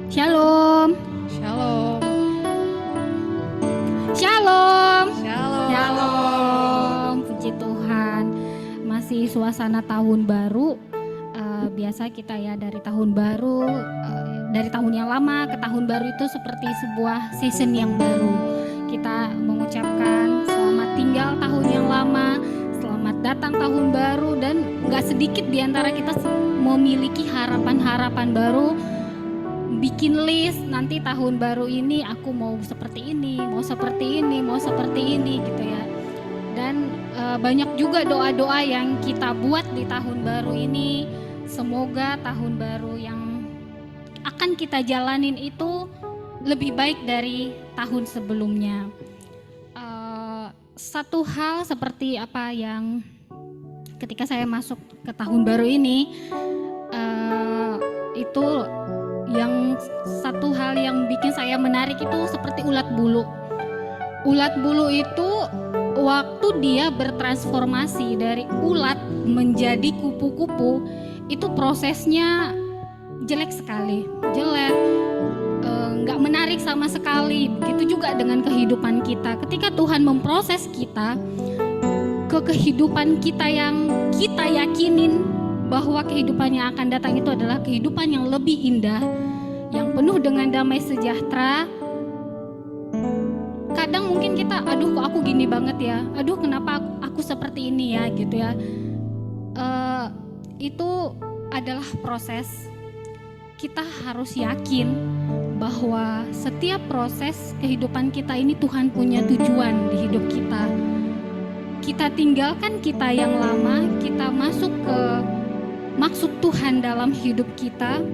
Shalom. Shalom. Shalom. Shalom. Shalom. Puji Tuhan. Masih suasana tahun baru. Biasa kita ya dari tahun baru, dari tahun yang lama ke tahun baru itu seperti sebuah season yang baru. Kita mengucapkan selamat tinggal tahun yang lama, selamat datang tahun baru, dan gak sedikit di antara kita memiliki harapan-harapan baru. Bikin list nanti tahun baru ini aku mau seperti ini, mau seperti ini, mau seperti ini gitu ya. Dan banyak juga doa-doa yang kita buat di tahun baru ini. Semoga tahun baru yang akan kita jalanin itu lebih baik dari tahun sebelumnya. Satu hal seperti apa yang ketika saya masuk ke tahun baru ini, itu yang satu hal yang bikin saya menarik itu seperti ulat bulu. Ulat bulu itu waktu dia bertransformasi dari ulat menjadi kupu-kupu, itu prosesnya jelek sekali, nggak menarik sama sekali. Begitu juga dengan kehidupan kita. Ketika Tuhan memproses kita ke kehidupan kita yang kita yakinin bahwa kehidupan yang akan datang itu adalah kehidupan yang lebih indah, yang penuh dengan damai sejahtera. Kadang mungkin kita, aduh kok aku gini banget ya, aduh kenapa aku seperti ini ya gitu ya. Itu adalah proses. Kita harus yakin bahwa setiap proses kehidupan kita ini Tuhan punya tujuan di hidup kita. Kita tinggalkan kita yang lama, kita masuk ke maksud Tuhan dalam hidup kita.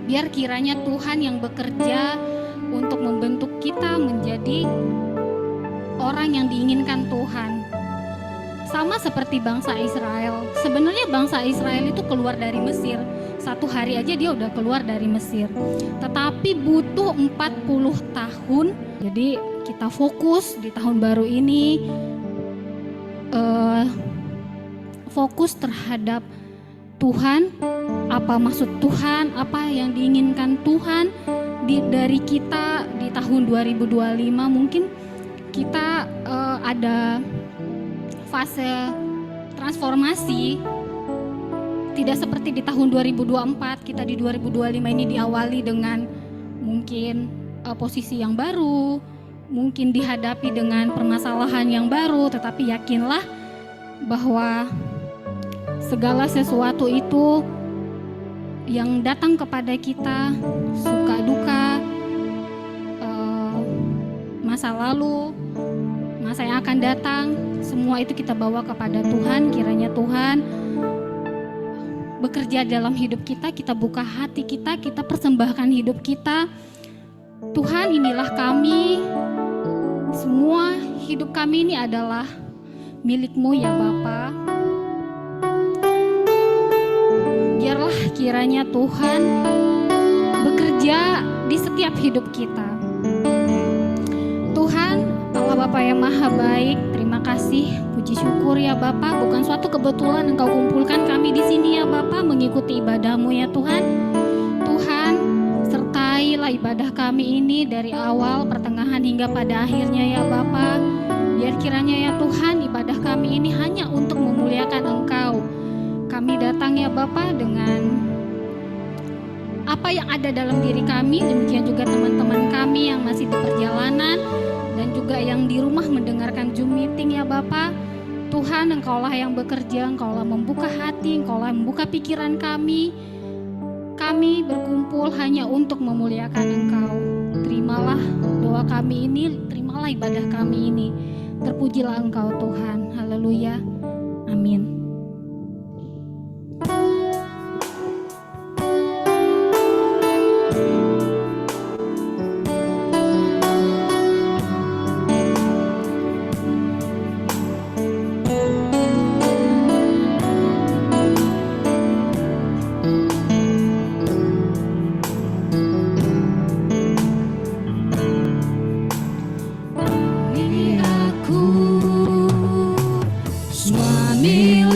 Biar kiranya Tuhan yang bekerja untuk membentuk kita menjadi orang yang diinginkan Tuhan. Sama seperti bangsa Israel. Sebenarnya bangsa Israel itu keluar dari Mesir. Satu hari aja dia udah keluar dari Mesir. Tetapi butuh 40 tahun. Jadi kita fokus di tahun baru ini, fokus terhadap Tuhan, apa maksud Tuhan, apa yang diinginkan Tuhan dari kita di tahun 2025. Mungkin kita ada fase transformasi, tidak seperti di tahun 2024. Kita di 2025 ini diawali dengan mungkin posisi yang baru, mungkin dihadapi dengan permasalahan yang baru, tetapi yakinlah bahwa segala sesuatu itu yang datang kepada kita, suka duka, masa lalu, masa yang akan datang, semua itu kita bawa kepada Tuhan. Kiranya Tuhan bekerja dalam hidup kita, kita buka hati kita, kita persembahkan hidup kita. Tuhan, inilah kami, semua hidup kami ini adalah milik-Mu ya Bapa. Biarlah kiranya Tuhan bekerja di setiap hidup kita. Tuhan, Allah Bapa yang Maha Baik, terima kasih, puji syukur ya Bapa. Bukan suatu kebetulan Engkau kumpulkan kami di sini ya Bapa, mengikuti ibadah-Mu ya Tuhan. Tuhan, sertailah ibadah kami ini dari awal, pertengahan hingga pada akhirnya ya Bapa. Biar kiranya ya Tuhan, ibadah kami ini hanya untuk memuliakan Engkau. Kami datang ya Bapa dengan apa yang ada dalam diri kami, demikian juga teman-teman kami yang masih di perjalanan dan juga yang di rumah mendengarkan Zoom meeting ya Bapa. Tuhan, Engkaulah yang bekerja, Engkaulah membuka hati, Engkaulah membuka pikiran kami. Kami berkumpul hanya untuk memuliakan Engkau. Terimalah doa kami ini, terimalah ibadah kami ini. Terpujilah Engkau Tuhan. Haleluya. Amin. Suami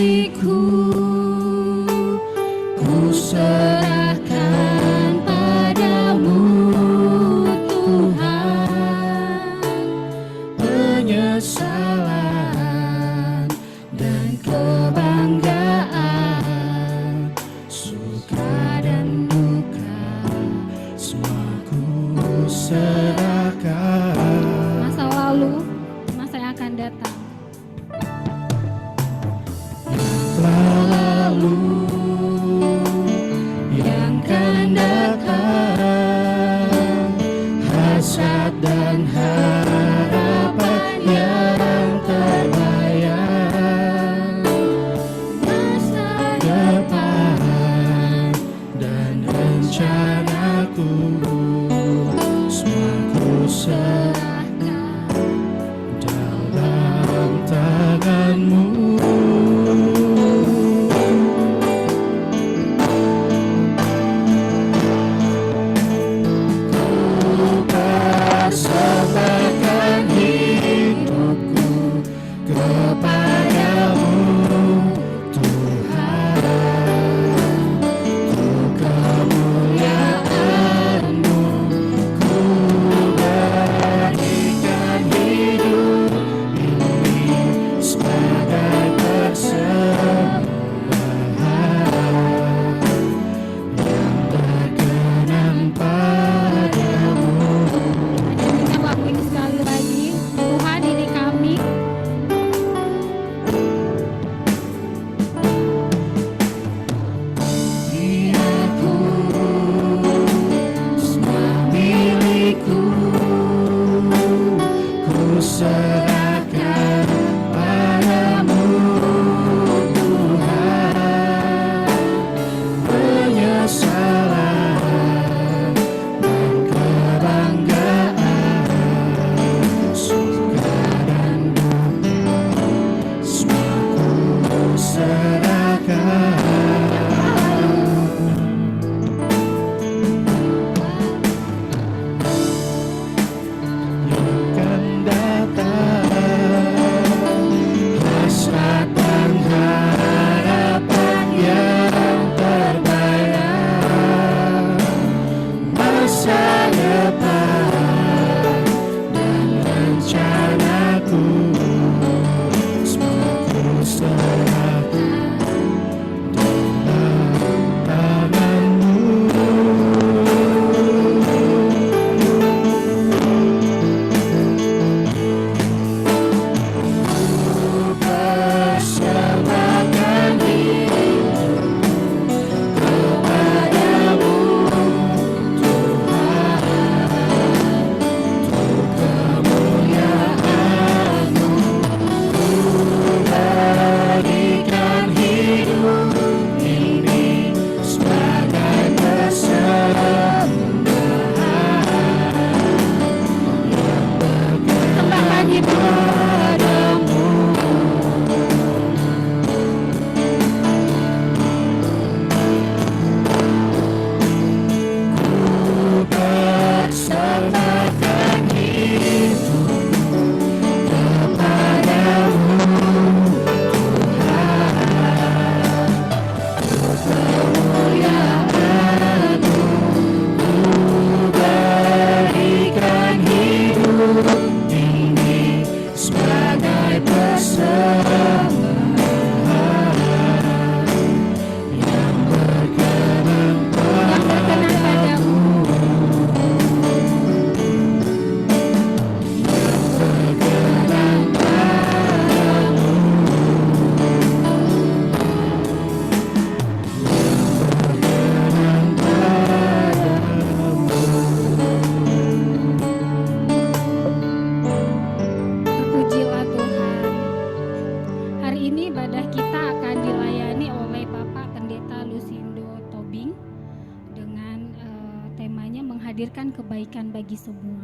menghadirkan kebaikan bagi semua.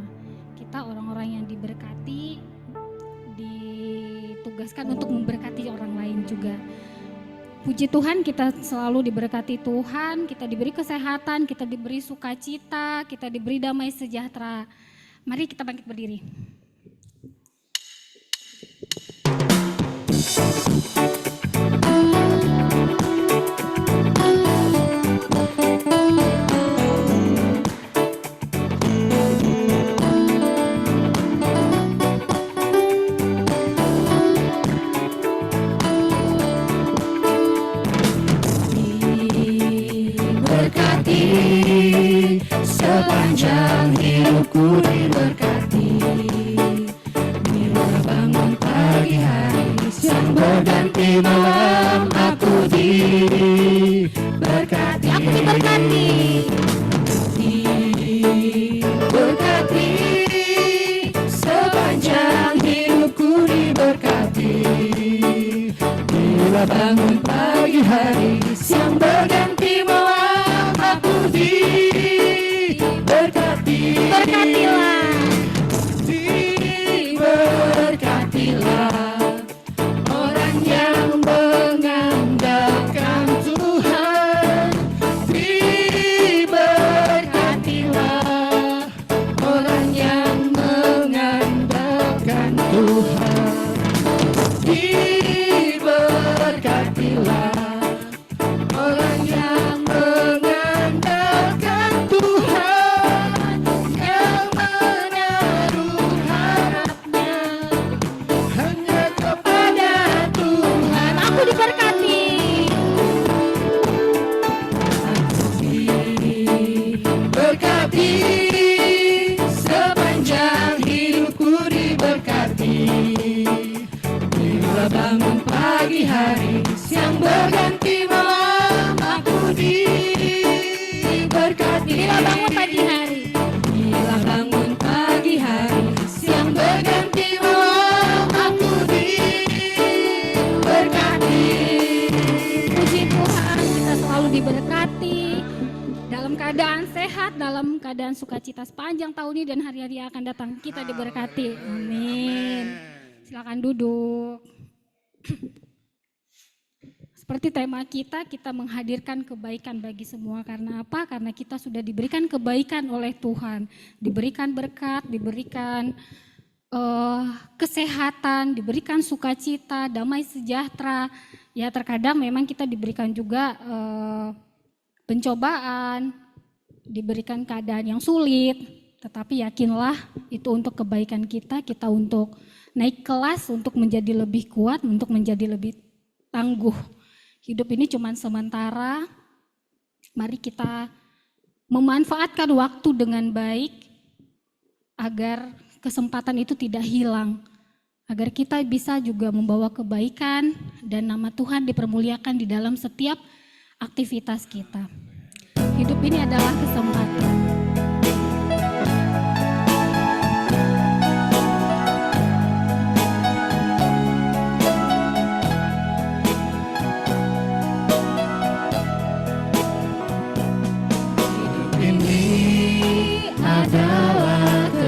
Kita orang-orang yang diberkati, ditugaskan untuk memberkati orang lain juga. Puji Tuhan, kita selalu diberkati Tuhan, kita diberi kesehatan, kita diberi sukacita, kita diberi damai sejahtera. Mari kita bangkit berdiri. Sepanjang hidupku diberkati, bila bangun pagi hari, siang berganti malam, aku diberkati. Aku diberkati. Diberkati, sepanjang hidupku diberkati, bila bangun pagi hari, siang berganti malam, aku Berkatilah. Diberkatilah orang yang mengandalkan Tuhan. Diberkatilah orang yang mengandalkan Tuhan. Diberkatilah orang yang mengandalkan Tuhan, yang menaruh harapnya hanya kepada Tuhan. Aku diberkati. Diberkati, sepanjang hidupku diberkati, bila bangun pagi hari, siang berganti malam, aku diberkati. Bila bangun pagi hari, Bila bangun pagi hari, siang berganti malam, aku diberkati. puji Tuhan, kita selalu diberkati. Dalam keadaan sehat, dalam keadaan sukacita sepanjang tahun ini dan hari-hari yang akan datang, kita diberkati. Amin. Silakan duduk. Seperti tema kita menghadirkan kebaikan bagi semua. Karena apa? Karena kita sudah diberikan kebaikan oleh Tuhan. Diberikan berkat, diberikan kesehatan, diberikan sukacita, damai sejahtera. Ya terkadang memang kita diberikan juga pencobaan, diberikan keadaan yang sulit. Tetapi yakinlah itu untuk kebaikan kita untuk naik kelas, untuk menjadi lebih kuat, untuk menjadi lebih tangguh. Hidup ini cuma sementara, mari kita memanfaatkan waktu dengan baik agar kesempatan itu tidak hilang, agar kita bisa juga membawa kebaikan dan nama Tuhan dipermuliakan di dalam setiap aktivitas kita. Hidup ini adalah kesempatan.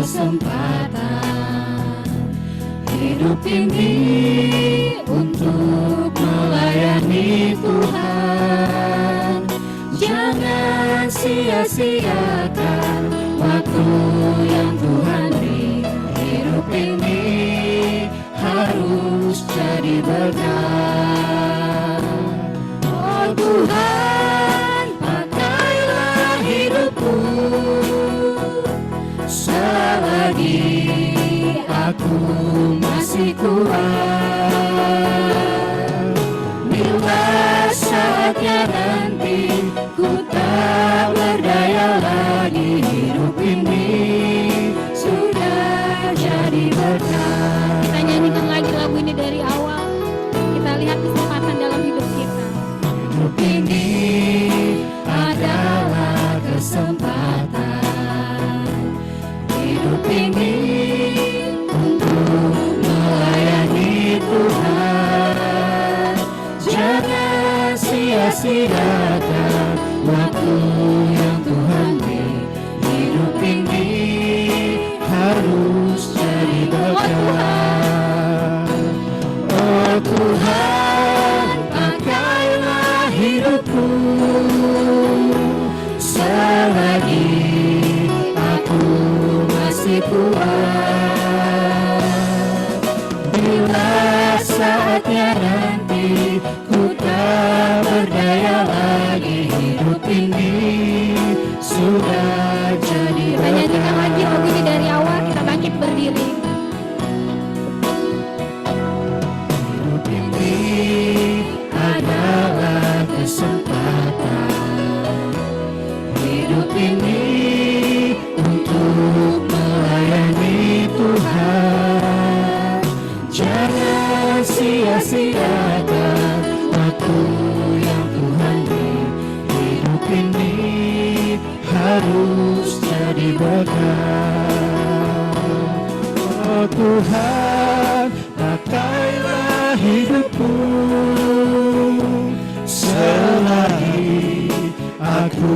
Kesempatan hidup ini untuk melayani Tuhan. Jangan sia-siakan waktu yang Tuhan beri. Hidup ini harus jadi berkat. Oh Tuhan, pakailah hidupku selagi aku masih kuat. Bila saatnya nanti ku tak berdaya lagi, hidup ini sudah jadi berkat. Kita nyanyikan lagi lagu ini dari awal. Kita lihat kesempatan dalam hidup kita. Hidup ini adalah kesempatan. Hidup ini untuk melayani Tuhan. Jangan sia-siakan waktu yang Tuhan beri. Hidup Tuhan, pakailah hidupku selagi aku masih kuat. Bila saatnya nanti ku tak berdaya lagi, hidup ini sudah jadi Kita nyanyikan lagi lagu ini dari awal, kita bangkit berdiri. Hidup ini adalah kesempatan. Hidup ini untuk melayani Tuhan. Jangan sia-siakan waktu yang Tuhan beri. Hidup ini harus jadi berkah. Oh Tuhan, pakailah hidupku selagi aku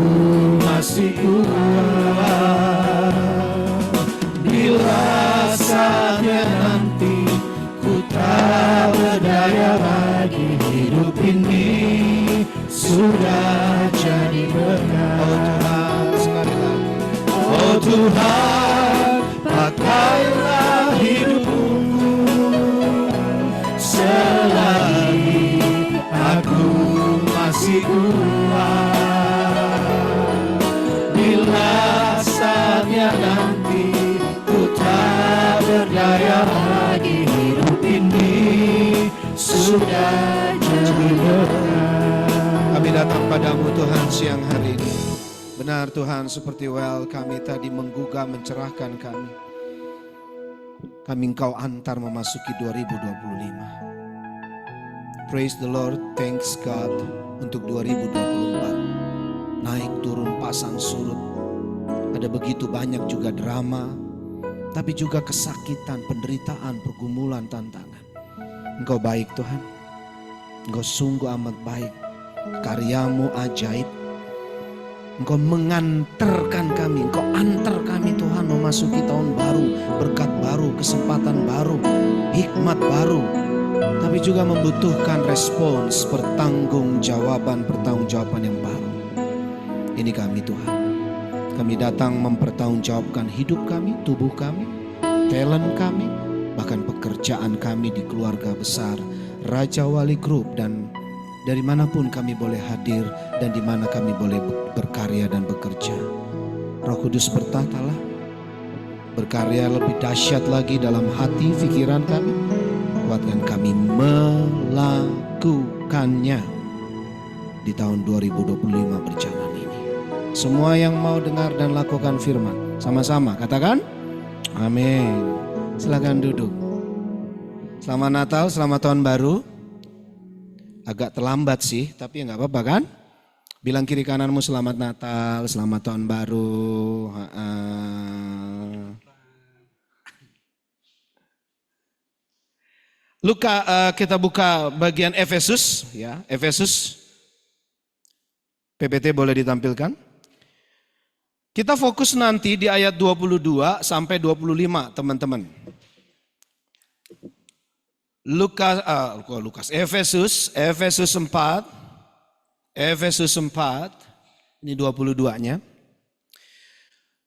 masih kuat. Bila saatnya nanti ku tak berdaya lagi, hidup ini sudah jadi berkah. Oh Tuhan, pakailah hidupku selagi aku masih kuat. Bila saatnya nanti ku tak berdaya lagi, hidup ini sudah jadi berkah. Kami datang padamu Tuhan siang hari ini. Benar Tuhan, seperti kami tadi menggugah mencerahkan kami. Kami Engkau antar memasuki 2025. Praise the Lord, thanks God untuk 2024. Naik turun pasang surut. Ada begitu banyak juga drama, tapi juga kesakitan, penderitaan, pergumulan, tantangan. Engkau baik Tuhan. Engkau sungguh amat baik. Karyamu ajaib. Engkau mengantarkan kami, Engkau antar kami Tuhan memasuki tahun baru, berkat baru, kesempatan baru, hikmat baru. Tapi juga membutuhkan respons, pertanggungjawaban yang baru. Ini kami Tuhan. Kami datang mempertanggungjawabkan hidup kami, tubuh kami, talent kami, bahkan pekerjaan kami di keluarga besar Raja Wali Group, dan dari manapun kami boleh hadir dan di mana kami boleh berkarya dan bekerja. Roh Kudus bertatalah, berkarya lebih dahsyat lagi dalam hati, pikiran kami. Kuatkan kami melakukannya di tahun 2025 berjalan ini. Semua yang mau dengar dan lakukan firman, sama-sama katakan amin. Silakan duduk. Selamat Natal, selamat tahun baru. Agak terlambat sih, tapi nggak apa-apa kan? Bilang kiri kananmu selamat Natal, selamat tahun baru. Kita buka bagian Efesus, ya. Efesus. PPT boleh ditampilkan. Kita fokus nanti di ayat 22 sampai 25, teman-teman. Efesus 4, ini 22-nya.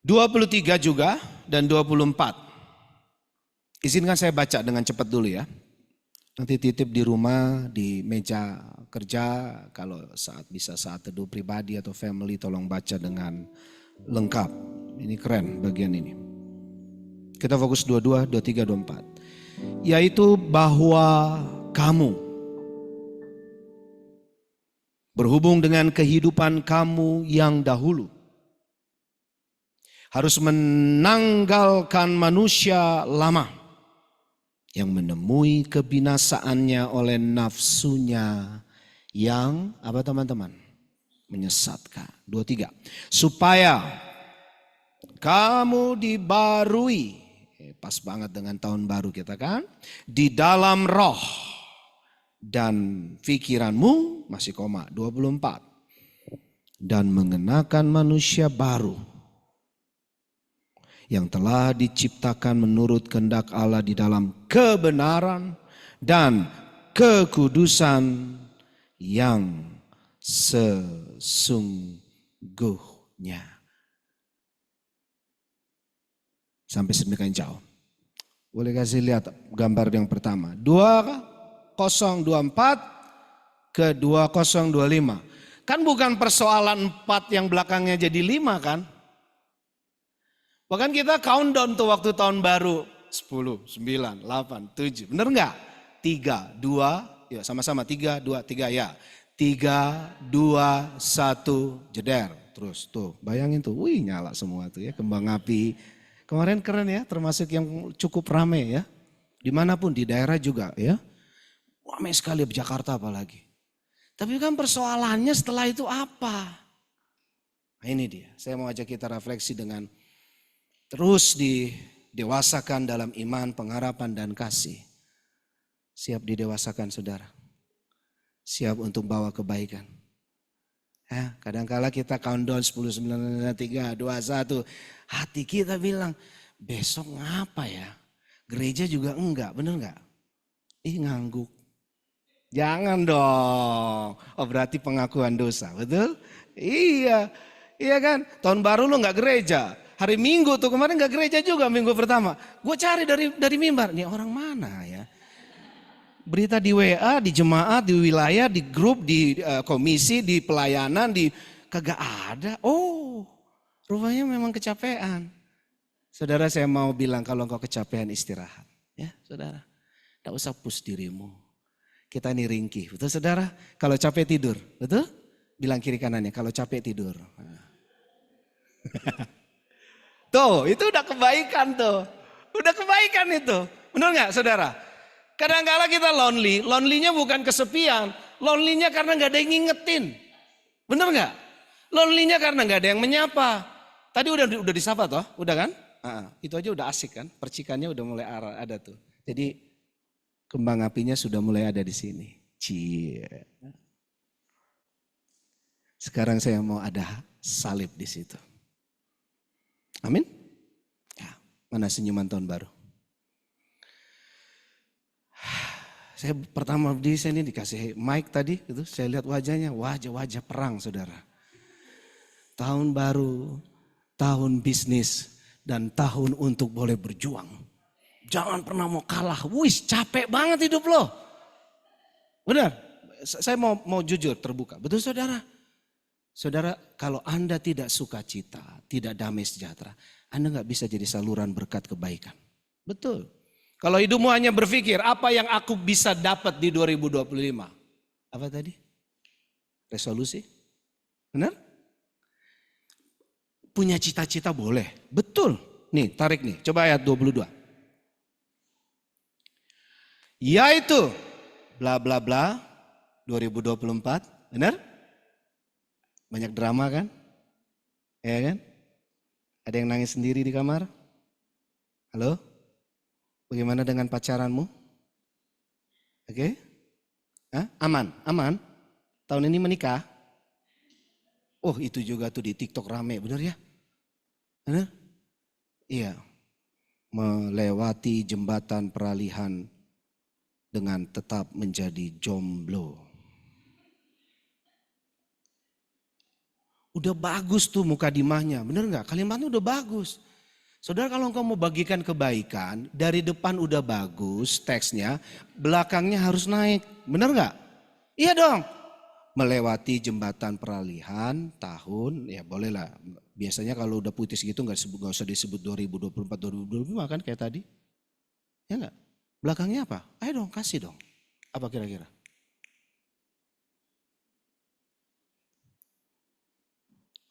23 juga dan 24. Izinkan saya baca dengan cepat dulu ya. Nanti titip di rumah, di meja kerja, kalau saat teduh pribadi atau family tolong baca dengan lengkap. Ini keren bagian ini. Kita fokus 22, 23, 24. Yaitu bahwa kamu berhubung dengan kehidupan kamu yang dahulu harus menanggalkan manusia lama yang menemui kebinasaannya oleh nafsunya yang apa teman-teman? Menyesatkan. 23. Supaya kamu dibarui, pas banget dengan tahun baru kita kan, di dalam roh dan pikiranmu, masih koma 24, dan mengenakan manusia baru yang telah diciptakan menurut kehendak Allah di dalam kebenaran dan kekudusan yang sesungguhnya. Sampai sedemikian jauh. Boleh kasih lihat gambar yang pertama. 2024 ke 2025. Kan bukan persoalan 4 yang belakangnya jadi 5 kan. Bahkan kita countdown tuh waktu tahun baru. 10, 9, 8, 7. Bener nggak? 3, 2, ya sama-sama 3, 2, 3 ya. 3, 2, 1, jeder. Terus tuh bayangin tuh, wih nyala semua tuh ya, kembang api. Kemarin keren ya, termasuk yang cukup rame ya. Dimanapun di daerah juga ya. Ramai sekali di Jakarta apalagi. Tapi kan persoalannya setelah itu apa? Nah ini dia, saya mau ajak kita refleksi dengan terus didewasakan dalam iman, pengharapan dan kasih. Siap didewasakan saudara. Siap untuk bawa kebaikan. Ya, kadang-kala kita countdown 10, 9, 3, 2, 1. Hati kita bilang, besok ngapa ya? Gereja juga enggak, bener enggak? Ih ngangguk. Jangan dong. Oh berarti pengakuan dosa, betul? Iya, iya kan? Tahun baru lu enggak gereja. Hari Minggu tuh kemarin enggak gereja juga minggu pertama. Gue cari dari mimbar, nih orang mana ya? Berita di WA, di jemaat, di wilayah, di grup, di komisi, di pelayanan, kagak ada. Oh, rupanya memang kecapean. Saudara saya mau bilang kalau engkau kecapean istirahat. Ya saudara, tidak usah push dirimu. Kita ini ringkih, betul saudara? Kalau capek tidur, betul? Bilang kiri kanannya, kalau capek tidur. Tuh, itu udah kebaikan tuh. Udah kebaikan itu. Benar nggak saudara? Kadang-kala kita lonely-nya bukan kesepian, lonely-nya karena nggak ada yang ngingetin, bener nggak? Lonely-nya karena nggak ada yang menyapa. Tadi udah disapa toh, udah kan? Itu aja udah asik kan? Percikannya udah mulai ada tuh. Jadi kembang apinya sudah mulai ada di sini. Cie. Sekarang saya mau ada salib di situ. Amin. Ya, mana senyuman tahun baru? Saya pertama di sini dikasih mic tadi, itu saya lihat wajahnya, wajah-wajah perang saudara. Tahun baru, tahun bisnis, dan tahun untuk boleh berjuang. Jangan pernah mau kalah, wis capek banget hidup lo. Benar, saya mau jujur terbuka, betul saudara? Saudara, kalau Anda tidak sukacita, tidak damai sejahtera, Anda gak bisa jadi saluran berkat kebaikan. Betul. Kalau hidupmu hanya berpikir apa yang aku bisa dapat di 2025. Apa tadi? Resolusi? Benar? Punya cita-cita boleh. Betul. Nih tarik nih. Coba ayat 22. Yaitu bla bla bla 2024. Benar? Banyak drama kan? Ya kan? Ada yang nangis sendiri di kamar? Halo? Bagaimana dengan pacaranmu? Oke? Aman? Aman? Tahun ini menikah? Oh itu juga tuh di TikTok rame, bener ya? Bener? Iya. Melewati jembatan peralihan dengan tetap menjadi jomblo. Udah bagus tuh mukadimahnya, bener gak? Kalimatnya udah bagus. Saudara kalau engkau mau bagikan kebaikan, dari depan udah bagus teksnya, belakangnya harus naik. Benar nggak? Iya dong. Melewati jembatan peralihan tahun, ya bolehlah. Biasanya kalau udah putus gitu nggak usah disebut 2024, 2025 kan kayak tadi. Ya nggak? Belakangnya apa? Ayo dong kasih dong. Apa kira-kira?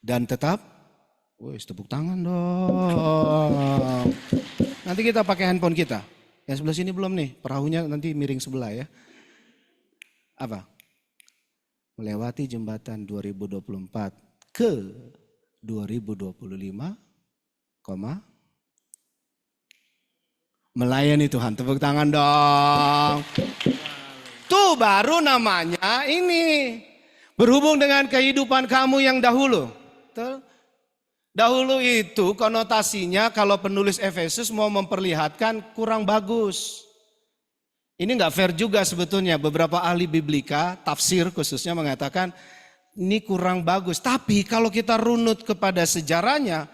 Dan tetap. Woi, tepuk tangan dong. Nanti kita pakai handphone kita. Yang sebelah sini belum nih, perahunya nanti miring sebelah ya. Apa? Melewati jembatan 2024 ke 2025, melayani Tuhan. Tepuk tangan dong. Tuh baru namanya ini. Berhubung dengan kehidupan kamu yang dahulu. Betul? Dahulu itu konotasinya kalau penulis Efesus mau memperlihatkan kurang bagus. Ini nggak fair juga sebetulnya. Beberapa ahli biblika, tafsir khususnya mengatakan ini kurang bagus. Tapi kalau kita runut kepada sejarahnya,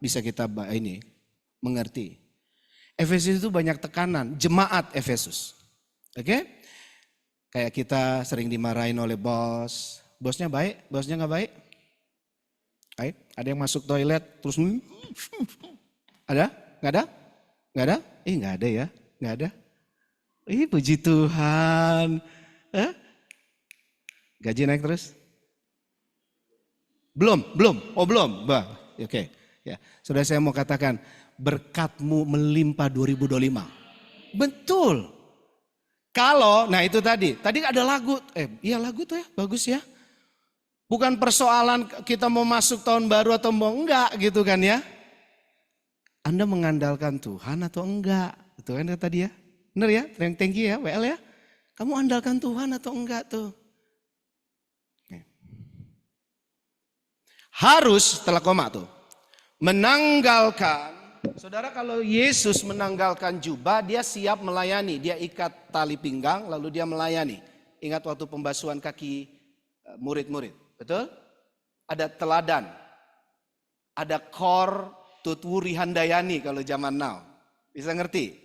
bisa kita mengerti. Efesus itu banyak tekanan, jemaat Efesus. Oke? Kayak kita sering dimarahin oleh bos. Bosnya baik, bosnya nggak baik? Baik. Ada yang masuk toilet terus ada? Nggak ada? Nggak ada? Nggak ada ya, nggak ada. Puji Tuhan. Gaji naik terus? Belum. Oh belum. Oke. Ya, saudara saya mau katakan berkatmu melimpah 2025. Betul. Kalau, nah itu tadi ada lagu. Iya lagu tuh ya, bagus ya. Bukan persoalan kita mau masuk tahun baru atau mau enggak gitu kan ya. Anda mengandalkan Tuhan atau enggak? Itu kan tadi ya. Benar ya, thank you ya WL ya. Kamu andalkan Tuhan atau enggak tuh? Harus setelah koma tuh. Menanggalkan. Saudara kalau Yesus menanggalkan jubah dia siap melayani. Dia ikat tali pinggang lalu dia melayani. Ingat waktu pembasuhan kaki murid-murid. Betul? Ada teladan. Ada kor tutwuri handayani kalau zaman now. Bisa ngerti?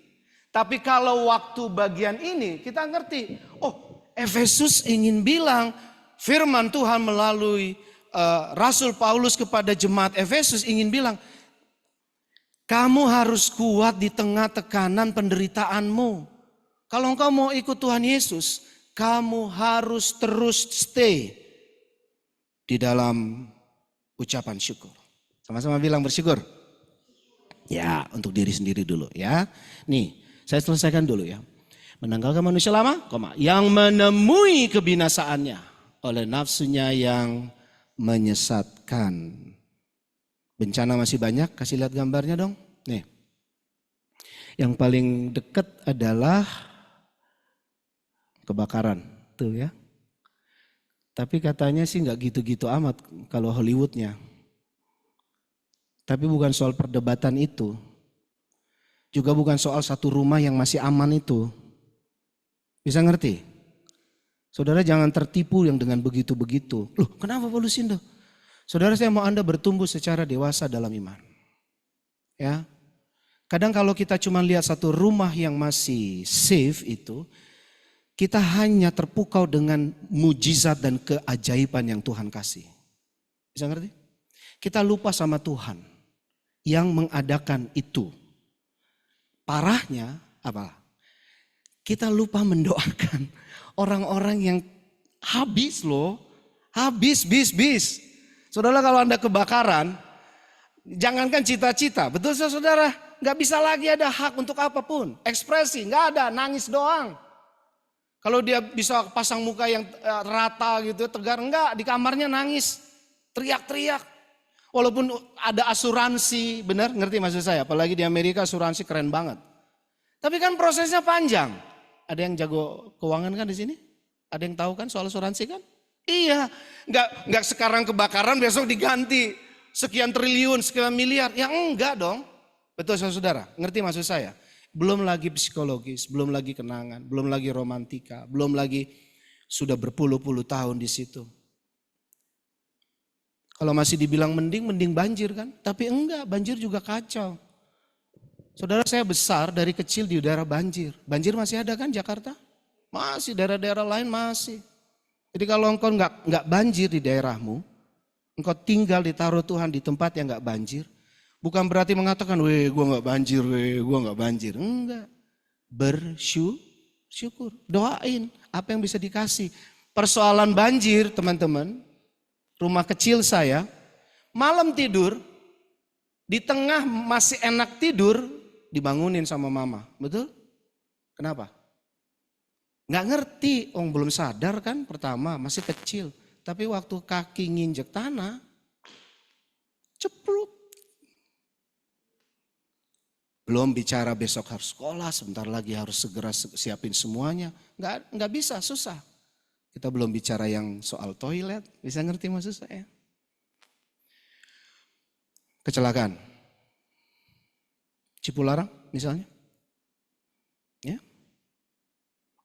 Tapi kalau waktu bagian ini kita ngerti, Efesus ingin bilang firman Tuhan melalui Rasul Paulus kepada jemaat Efesus ingin bilang, kamu harus kuat di tengah tekanan penderitaanmu. Kalau engkau mau ikut Tuhan Yesus, kamu harus terus stay di dalam ucapan syukur. Sama-sama bilang bersyukur. Ya, untuk diri sendiri dulu ya. Nih. Saya selesaikan dulu ya. Menanggalkan manusia lama, yang menemui kebinasaannya oleh nafsunya yang menyesatkan. Bencana masih banyak, kasih lihat gambarnya dong. Nih. Yang paling dekat adalah kebakaran, tuh ya. Tapi katanya sih nggak gitu-gitu amat kalau Hollywoodnya. Tapi bukan soal perdebatan itu. Juga bukan soal satu rumah yang masih aman itu. Bisa ngerti? Saudara jangan tertipu yang dengan begitu-begitu. Loh kenapa polusi itu? Saudara saya mau Anda bertumbuh secara dewasa dalam iman. Ya. Kadang kalau kita cuma lihat satu rumah yang masih safe itu. Kita hanya terpukau dengan mujizat dan keajaiban yang Tuhan kasih. Bisa ngerti? Kita lupa sama Tuhan yang mengadakan itu. Parahnya apa? Kita lupa mendoakan orang-orang yang habis loh. Habis. Saudara kalau Anda kebakaran, jangankan cita-cita. Betul saudara? Gak bisa lagi ada hak untuk apapun. Ekspresi, gak ada, nangis doang. Kalau dia bisa pasang muka yang rata gitu, tegar. Enggak, di kamarnya nangis. Teriak-teriak. Walaupun ada asuransi, benar ngerti maksud saya. Apalagi di Amerika asuransi keren banget. Tapi kan prosesnya panjang. Ada yang jago keuangan kan di sini? Ada yang tahu kan soal asuransi kan? Iya, nggak sekarang kebakaran besok diganti sekian triliun, sekian miliar. Ya enggak dong. Betul saudara, ngerti maksud saya? Belum lagi psikologis, belum lagi kenangan, belum lagi romantika, belum lagi sudah berpuluh-puluh tahun di situ. Kalau masih dibilang mending banjir kan? Tapi enggak, banjir juga kacau. Saudara saya besar dari kecil di daerah banjir. Banjir masih ada kan Jakarta? Masih, daerah-daerah lain masih. Jadi kalau engkau enggak banjir di daerahmu, engkau tinggal ditaruh Tuhan di tempat yang enggak banjir. Bukan berarti mengatakan, gue enggak banjir. Enggak. Bersyukur, doain apa yang bisa dikasih. Persoalan banjir teman-teman. Rumah kecil saya, malam tidur, di tengah masih enak tidur, dibangunin sama mama. Betul? Kenapa? Nggak ngerti, belum sadar kan pertama, masih kecil. Tapi waktu kaki nginjek tanah, cepluk. Belum bicara besok harus sekolah, sebentar lagi harus segera siapin semuanya. Nggak bisa, susah. Kita belum bicara yang soal toilet, bisa ngerti maksud saya? Kecelakaan. Cipularang misalnya. Ya.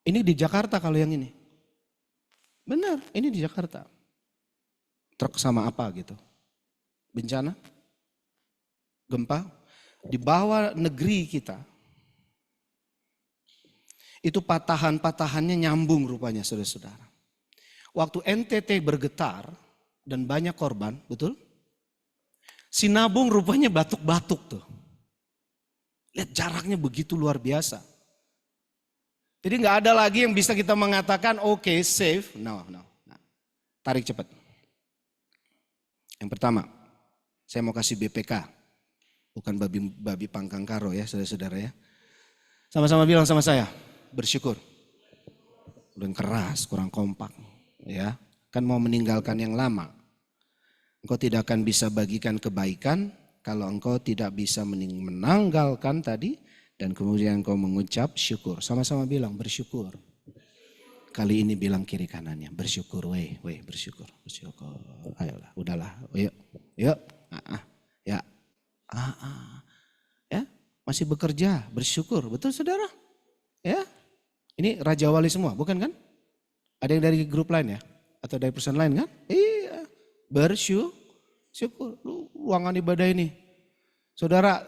Ini di Jakarta kalau yang ini. Benar, ini di Jakarta. Truk sama apa gitu. Bencana, gempa, di bawah negeri kita. Itu patahan-patahannya nyambung rupanya saudara-saudara. Waktu NTT bergetar dan banyak korban, betul? Sinabung rupanya batuk-batuk tuh. Lihat jaraknya begitu luar biasa. Jadi nggak ada lagi yang bisa kita mengatakan oke, safe. No. Tarik cepat. Yang pertama, saya mau kasih BPK. Bukan babi pangkang karo ya saudara-saudara ya. Sama-sama bilang sama saya, bersyukur. Udah keras, kurang kompak. Ya, kan mau meninggalkan yang lama. Engkau tidak akan bisa bagikan kebaikan kalau engkau tidak bisa menanggalkan tadi dan kemudian engkau mengucap syukur. Sama-sama bilang bersyukur. Kali ini bilang kiri kanannya bersyukur, bersyukur. Ayolah, udahlah, yuk. Ya, masih bekerja, bersyukur, betul saudara? Ya, ini Raja Wali semua, bukan kan? Ada yang dari grup lain ya? Atau dari perusahaan lain kan? Iya, bersyukur. Ruangan ibadah ini. Saudara,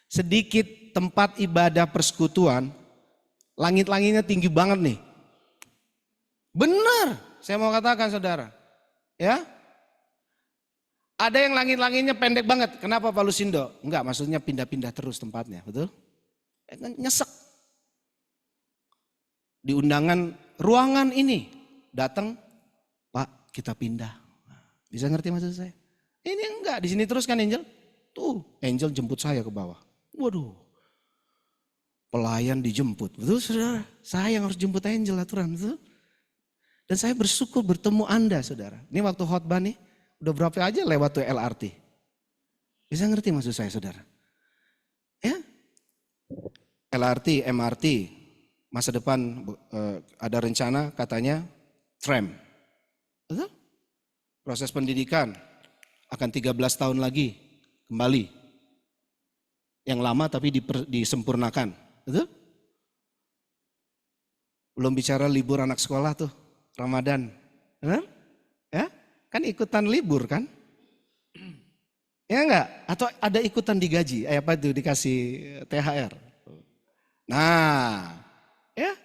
sedikit tempat ibadah persekutuan, langit-langitnya tinggi banget nih. Benar, saya mau katakan saudara. Ya, ada yang langit-langitnya pendek banget. Kenapa Pak Lusindo? Enggak, maksudnya pindah-pindah terus tempatnya, betul? Nyesek. Di undangan ruangan ini datang, Pak kita pindah. Bisa ngerti maksud saya? Ini enggak, di sini terus kan Angel? Tuh, Angel jemput saya ke bawah. Waduh, pelayan dijemput, betul saudara? Saya yang harus jemput Angel aturan, betul? Dan saya bersyukur bertemu Anda saudara. Ini waktu khotbah nih, udah berapa aja lewat tuh LRT. Bisa ngerti maksud saya saudara? Ya, LRT, MRT, masa depan ada rencana katanya tram. Betul? Proses pendidikan akan 13 tahun lagi kembali. Yang lama tapi disempurnakan. Betul? Belum bicara libur anak sekolah tuh, Ramadan. Betul? Ya? Kan ikutan libur kan? Ya enggak? Atau ada ikutan digaji, apa itu dikasih THR. Nah, ya,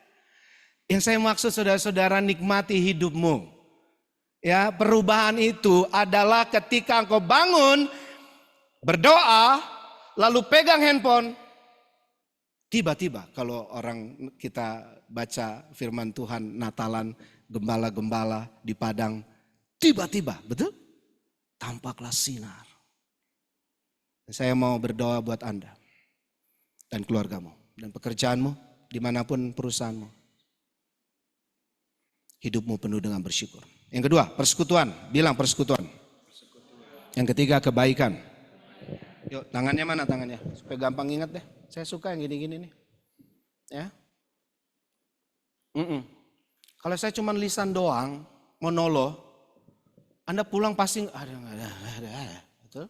yang saya maksud saudara-saudara nikmati hidupmu. Ya, perubahan itu adalah ketika engkau bangun, berdoa, lalu pegang handphone. Tiba-tiba kalau orang kita baca firman Tuhan Natalan, gembala-gembala di padang. Tiba-tiba, betul? Tampaklah sinar. Saya mau berdoa buat Anda dan keluargamu dan pekerjaanmu, dimanapun perusahaanmu. Hidupmu penuh dengan bersyukur. Yang kedua, persekutuan. Bilang persekutuan. Yang ketiga, kebaikan. Yuk, tangannya mana tangannya? Supaya gampang ingat deh. Saya suka yang gini-gini nih. Ya. Kalau saya cuma lisan doang, monolog, Anda pulang pasti ada. Betul?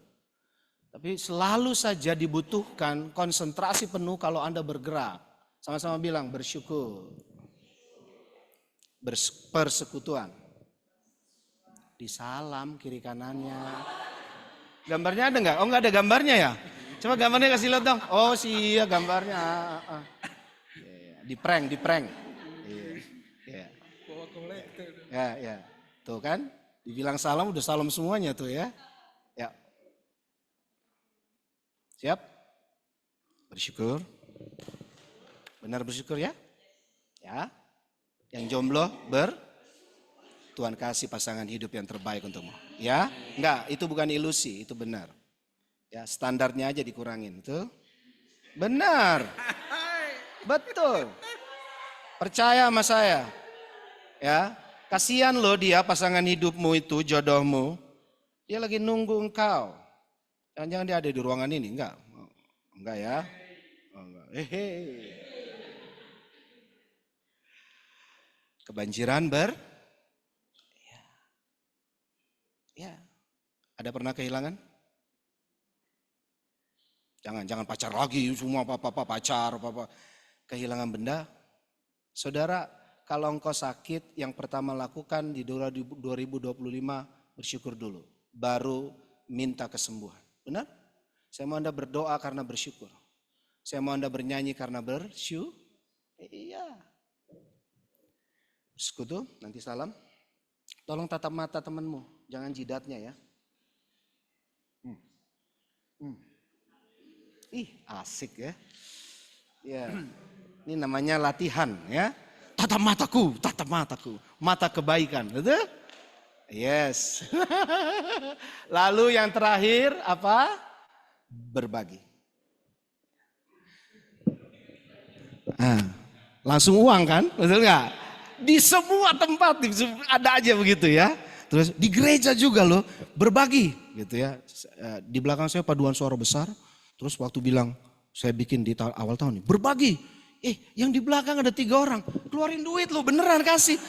Tapi selalu saja dibutuhkan konsentrasi penuh kalau Anda bergerak. Sama-sama bilang bersyukur. Persekutuan. Disalam kiri kanannya. Gambarnya ada nggak? Oh nggak ada gambarnya ya? Coba gambarnya kasih lihat dong. Oh sih iya gambarnya. Di prank. Ya. Tuh kan? Dibilang salam udah salam semuanya tuh ya. Ya. Siap? Bersyukur. Benar bersyukur ya? Ya. Yang jomblo Tuhan kasih pasangan hidup yang terbaik untukmu. Ya? Enggak, itu bukan ilusi, itu benar. Ya, standarnya aja dikurangin, itu. Benar. Betul. Percaya sama saya. Ya. Kasihan loh dia pasangan hidupmu itu, jodohmu. Dia lagi nunggu engkau. Jangan-jangan dia ada di ruangan ini, enggak? Enggak ya? Oh, enggak. Kebanjiran ya. Ada pernah kehilangan? Jangan pacar lagi, semua apa-apa pacar, apa-apa. kehilangan benda. Saudara, kalau engkau sakit, yang pertama lakukan di 2025 bersyukur dulu. Baru minta kesembuhan. Benar? Saya mau Anda berdoa karena bersyukur. Saya mau Anda bernyanyi karena bersyukur. Iya. Sekutu, nanti salam. Tolong tatap mata temanmu, jangan jidatnya ya. Ih, asik ya. Ya, ini namanya latihan ya. Tatap mataku, mata kebaikan, betul? Yes. Lalu yang terakhir apa? Berbagi. Langsung uang kan, betul nggak? Di semua tempat ada aja begitu ya. Terus di gereja juga loh berbagi gitu ya. Di belakang saya paduan suara besar. Terus waktu bilang saya bikin di awal tahun ini berbagi. Yang di belakang ada 3 orang. Keluarin duit loh beneran kasih.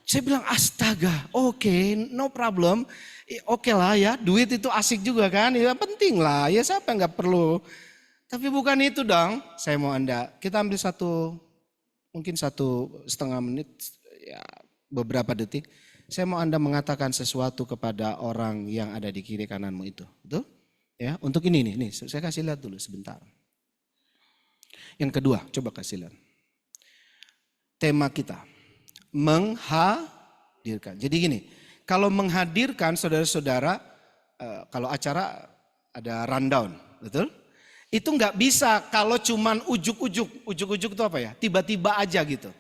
Saya bilang astaga oke, no problem. Oke lah ya duit itu asik juga kan. Ya penting lah ya siapa yang gak perlu. Tapi bukan itu dong. Saya mau Anda kita ambil mungkin 1,5 menit ya beberapa detik. Saya mau Anda mengatakan sesuatu kepada orang yang ada di kiri kananmu itu. Betul? Ya, untuk ini nih, saya kasih lihat dulu sebentar. Yang kedua, coba kasih lihat. Tema kita, menghadirkan. Jadi gini, kalau menghadirkan saudara-saudara, kalau acara ada rundown, betul? Itu nggak bisa kalau cuman ujuk-ujuk itu apa ya? Tiba-tiba aja gitu.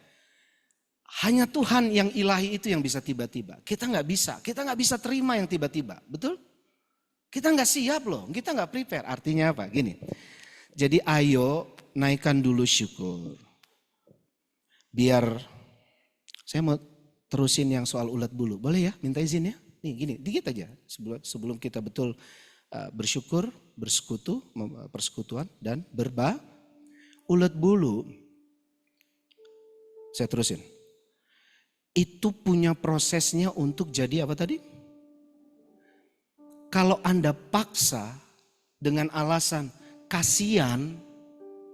Hanya Tuhan yang ilahi itu yang bisa tiba-tiba. Kita nggak bisa terima yang tiba-tiba, betul? Kita nggak siap loh, kita nggak prepare. Artinya apa? Gini, jadi ayo naikkan dulu syukur. Biar saya mau terusin yang soal ulat bulu, boleh ya? Minta izin ya? Nih gini, dikit aja sebelum kita betul bersyukur, bersekutu, persekutuan dan ulat bulu. Saya terusin. Itu punya prosesnya untuk jadi apa tadi? Kalau Anda paksa dengan alasan kasihan,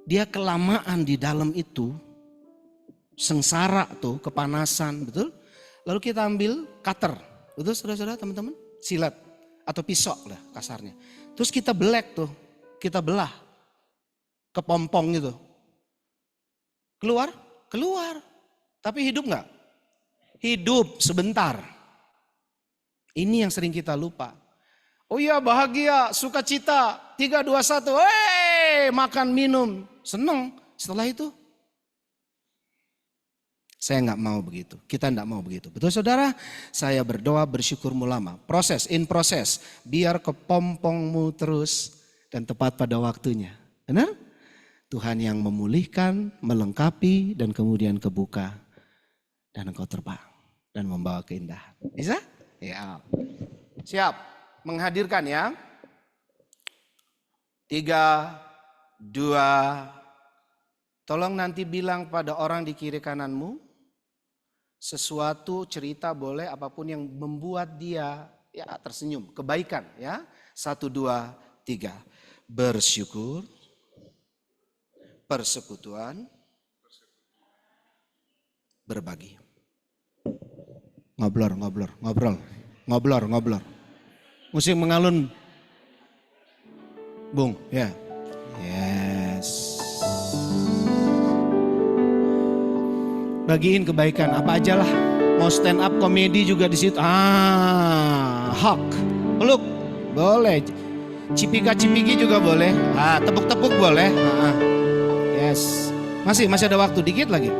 dia kelamaan di dalam itu, sengsara tuh, kepanasan, betul? Lalu kita ambil cutter, betul saudara-saudara teman-teman? Silet atau pisau lah kasarnya. Terus kita belek tuh, kita belah, kepompong gitu. Keluar? Tapi hidup nggak? Hidup sebentar. Ini yang sering kita lupa. Oh iya bahagia, sukacita, 3, 2, 1, makan minum, seneng. Setelah itu saya nggak mau begitu, kita nggak mau begitu. Betul saudara? Saya berdoa bersyukur mulama, proses, biar kepompongmu terus dan tepat pada waktunya. Benar? Tuhan yang memulihkan, melengkapi dan kemudian kebuka dan engkau terbang dan membawa keindahan. Bisa? Ya. Siap. Menghadirkan ya. 3, 2. Tolong nanti bilang pada orang di kiri kananmu. Sesuatu cerita boleh apapun yang membuat dia ya tersenyum. Kebaikan ya. 1, 2, 3. Bersyukur. Persekutuan. Berbagi. Ngobrol. Musik mengalun. Bung, ya. Yes. Bagiin kebaikan apa aja lah. Mau stand up komedi juga di situ. Hug. Peluk. Boleh. Cipika-cipiki juga boleh. Tepuk-tepuk boleh. Yes. Masih ada waktu dikit lagi.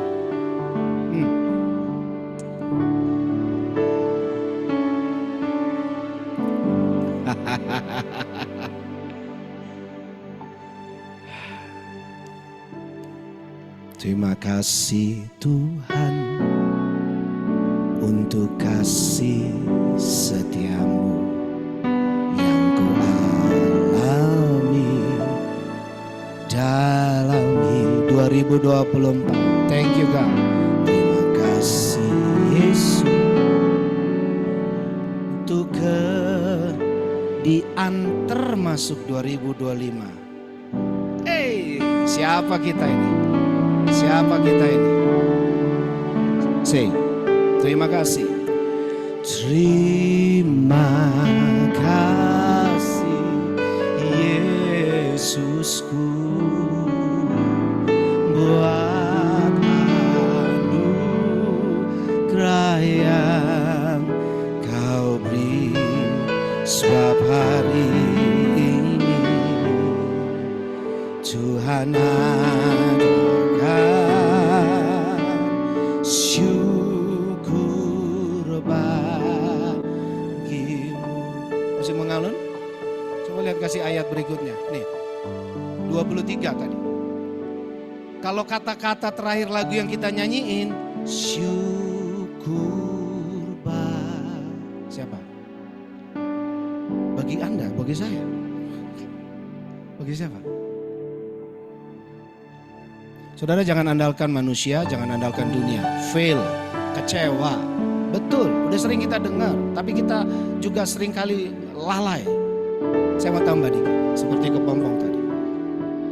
Terima kasih Tuhan untuk kasih setiamu yang ku alami dalam hidup 2024. Thank you God. Terima kasih Yesus untuk diantar masuk 2025. Siapa kita ini? Siapa kita ini? Say, terima kasih. Terima kasih Yesusku buat anugerah yang kau beri, sebab hari ini Tuhan adakan syukur bagimu. Masih mengalun? Coba lihat kasih ayat berikutnya. Nih, 23 tadi. Kalau kata-kata terakhir lagu yang kita nyanyiin, syukur siapa? Bagi Anda, bagi saya. Bagi siapa? Saudara, jangan andalkan manusia, jangan andalkan dunia. Fail, kecewa. Betul, udah sering kita dengar. Tapi kita juga sering kali lalai. Saya mau tambah dikit, seperti kepompong tadi.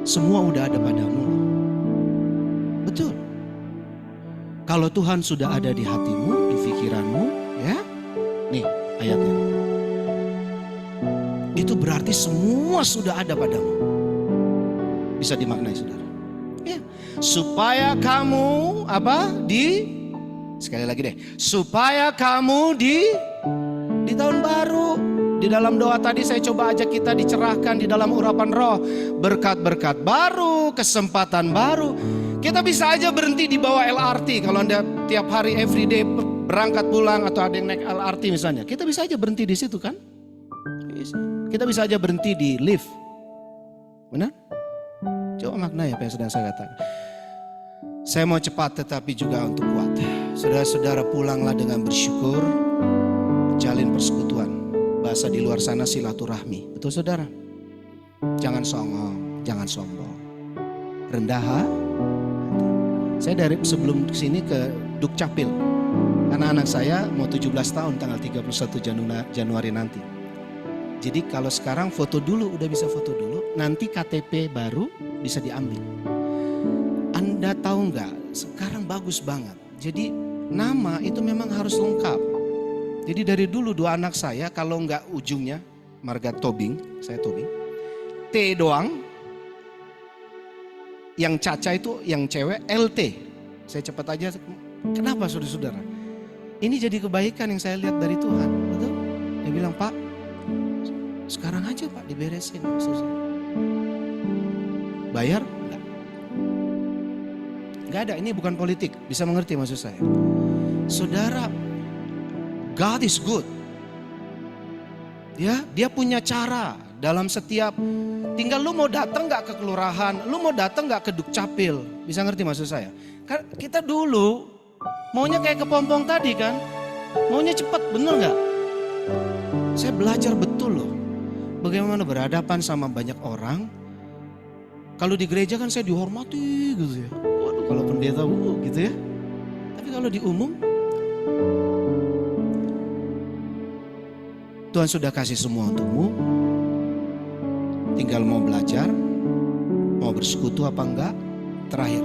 Semua udah ada padamu. Betul. Kalau Tuhan sudah ada di hatimu, di pikiranmu, ya. Nih ayatnya. Itu berarti semua sudah ada padamu. Bisa dimaknai, saudara. Ya. Supaya kamu sekali lagi deh. Supaya kamu di tahun baru. Di dalam doa tadi saya coba ajak kita dicerahkan di dalam urapan roh. Berkat-berkat baru, kesempatan baru. Kita bisa aja berhenti di bawah LRT. Kalau Anda tiap hari everyday berangkat pulang atau ada yang naik LRT misalnya. Kita bisa aja berhenti di situ kan. Kita bisa aja berhenti di lift. Benar? Coba maknanya apa yang sedang saya katakan. Saya mau cepat tetapi juga untuk kuat. Saudara-saudara, pulanglah dengan bersyukur. Jalin persekutuan. Bahasa di luar sana silaturahmi. Betul saudara? Jangan songong, jangan sombong. Rendah hati. Saya dari sebelum kesini ke Dukcapil. Karena anak saya mau 17 tahun tanggal 31 Januari nanti. Jadi kalau sekarang foto dulu, udah bisa foto dulu. Nanti KTP baru bisa diambil. Anda tahu nggak? Sekarang bagus banget. Jadi nama itu memang harus lengkap. Jadi dari dulu dua anak saya kalau nggak ujungnya marga Tobing, saya Tobing, T doang. Yang Caca itu yang cewek LT. Saya cepat aja. Kenapa saudara-saudara? Ini jadi kebaikan yang saya lihat dari Tuhan. Betul? Dia bilang, Pak, sekarang aja Pak diberesin. Bayar? Enggak. Enggak ada, ini bukan politik. Bisa mengerti maksud saya. Saudara, God is good. Ya, dia punya cara dalam setiap. Tinggal lu mau datang nggak ke kelurahan, lu mau datang nggak ke Dukcapil. Bisa ngerti maksud saya? Kan kita dulu maunya kayak kepompong tadi kan, maunya cepat, bener nggak? Saya belajar betul loh, bagaimana berhadapan sama banyak orang. Kalau di gereja kan saya dihormati gitu ya. Waduh, kalau pendeta gitu ya. Tapi kalau di umum, Tuhan sudah kasih semua untukmu. Tinggal mau belajar, mau bersekutu apa enggak. Terakhir,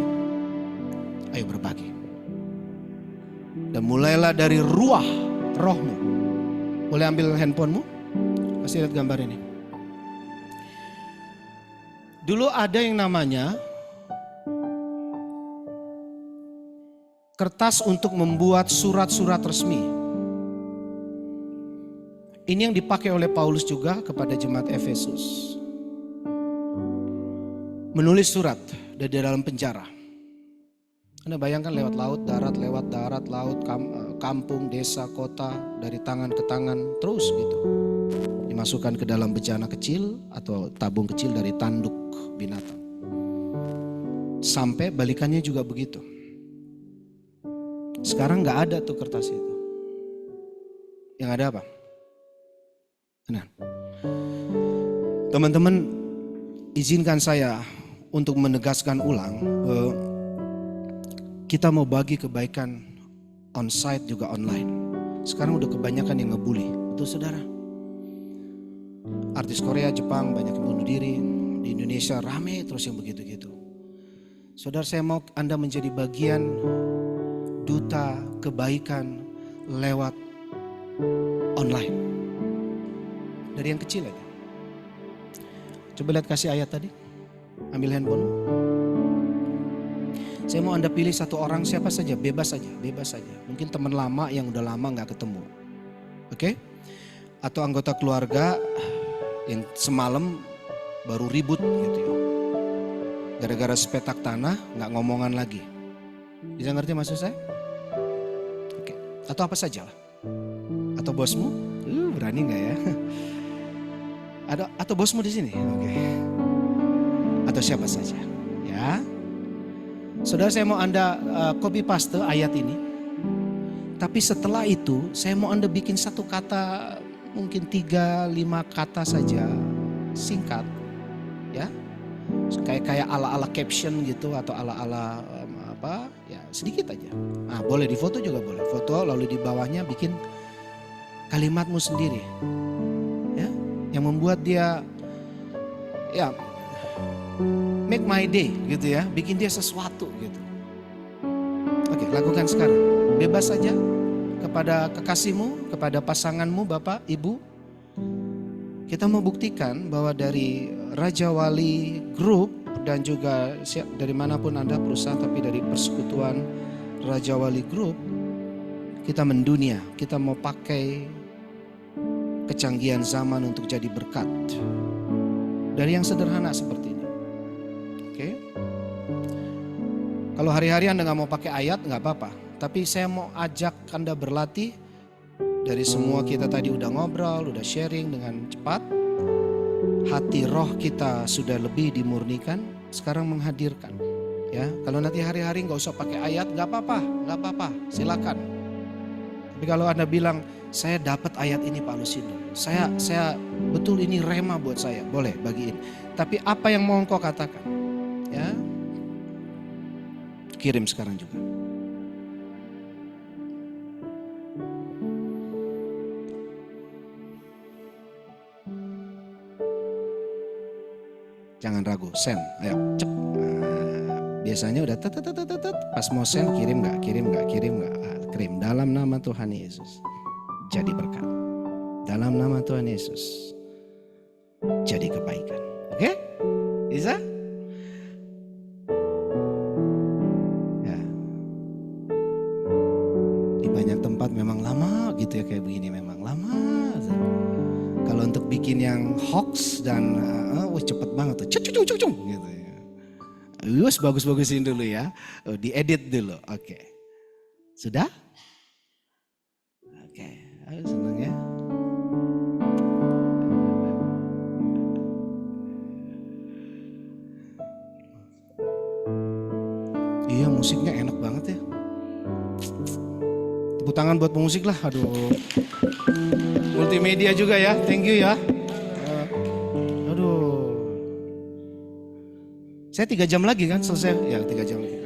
ayo berbagi. Dan mulailah dari ruah rohmu. Boleh ambil handphonemu? Kasih lihat gambar ini. Dulu ada yang namanya kertas untuk membuat surat-surat resmi. Ini yang dipakai oleh Paulus juga kepada jemaat Efesus. Menulis surat dari dalam penjara. Anda bayangkan lewat laut, darat, laut, kampung, desa, kota, dari tangan ke tangan, terus gitu. Dimasukkan ke dalam bejana kecil atau tabung kecil dari tanduk binatang. Sampai balikannya juga begitu. Sekarang gak ada tuh kertas itu. Yang ada apa? Nah, teman-teman, izinkan saya untuk menegaskan ulang, kita mau bagi kebaikan on-site juga online. Sekarang udah kebanyakan yang ngebully, betul saudara? Artis Korea, Jepang banyak yang bunuh diri, di Indonesia rame terus yang begitu-gitu. Saudara, saya mau Anda menjadi bagian duta kebaikan lewat online. Dari yang kecil aja. Coba lihat kasih ayat tadi. Ambil handphone. Saya mau Anda pilih satu orang, siapa saja, bebas saja, bebas saja. Mungkin teman lama yang udah lama gak ketemu. Oke? Atau anggota keluarga yang semalam baru ribut gitu ya. Gara-gara sepetak tanah gak ngomongan lagi. Bisa ngerti maksud saya? Oke. Atau apa saja lah. Atau bosmu? Berani gak ya? Atau bosmu di sini? Oke. Atau siapa saja. Ya. Saudara, saya mau Anda copy paste ayat ini. Tapi setelah itu saya mau Anda bikin satu kata, mungkin 3-5 kata saja, singkat. Ya. Kayak ala-ala caption gitu atau ala-ala apa, ya sedikit aja. Nah, boleh difoto juga boleh. Foto lalu di bawahnya bikin kalimatmu sendiri. Ya, yang membuat dia ya make my day gitu ya, bikin dia sesuatu gitu. Oke, lakukan sekarang. Bebas saja kepada kekasihmu, kepada pasanganmu, Bapak, Ibu. Kita mau buktikan bahwa dari Raja Wali Group dan juga dari manapun Anda perusahaan, tapi dari persekutuan Raja Wali Group, kita mendunia, kita mau pakai kecanggihan zaman untuk jadi berkat. Dari yang sederhana seperti ini. Oke. Kalau hari-hari Anda gak mau pakai ayat gak apa-apa. Tapi saya mau ajak Anda berlatih. Dari semua kita tadi udah ngobrol, udah sharing dengan cepat. Hati roh kita sudah lebih dimurnikan. Sekarang menghadirkan. Ya, kalau nanti hari-hari gak usah pakai ayat gak apa-apa, silakan. Tapi kalau Anda bilang, saya dapat ayat ini Pak Lusindo. Saya betul ini rema buat saya. Boleh bagiin. Tapi apa yang mau engkau katakan? Ya. Kirim sekarang juga. Jangan ragu, send. Ayo, cep. Nah, biasanya udah pas mau send kirim nggak? Kirim dalam nama Tuhan Yesus. Jadi berkat. Dalam nama Tuhan Yesus. Jadi kebaikan. Oke? Bisa? Ya. Di banyak tempat memang lama gitu ya, kayak begini memang lama. Kalau untuk bikin yang hoax dan cepet banget tuh, cung gitu ya. Bagus-bagusin dulu ya, diedit dulu. Oke. Sudah? Oke, senang ya. Iya, musiknya enak banget ya. Tepuk tangan buat pemusik lah, aduh. Multimedia juga ya, thank you ya. Aduh. Saya 3 jam lagi kan selesai? Ya 3 jam lagi.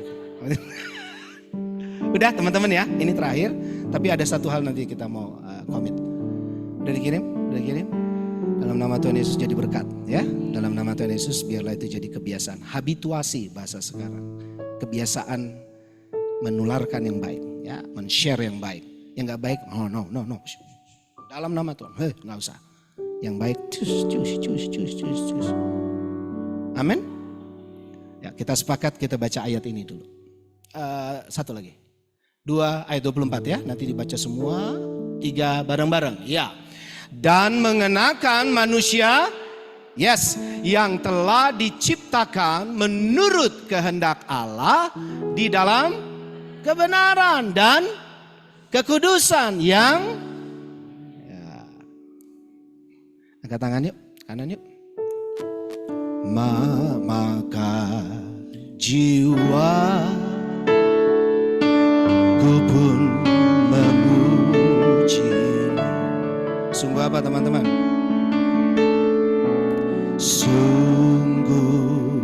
Udah teman-teman ya, ini terakhir. Tapi ada satu hal nanti kita mau komit. Udah dikirim? Dalam nama Tuhan Yesus jadi berkat ya. Dalam nama Tuhan Yesus biarlah itu jadi kebiasaan. Habituasi bahasa sekarang. Kebiasaan menularkan yang baik ya, men-share yang baik. Yang gak baik, no. Dalam nama Tuhan, gak usah. Yang baik, cus. Amin. Ya, kita sepakat kita baca ayat ini dulu. Satu lagi. 2 ayat 24 ya, nanti dibaca semua. 3 bareng-bareng, ya. Dan mengenakan manusia, yes, yang telah diciptakan menurut kehendak Allah di dalam kebenaran dan kekudusan yang angkat tangan yuk, kanan yuk. Maka jiwa ku pun memuji. Sungguh apa teman-teman? Sungguh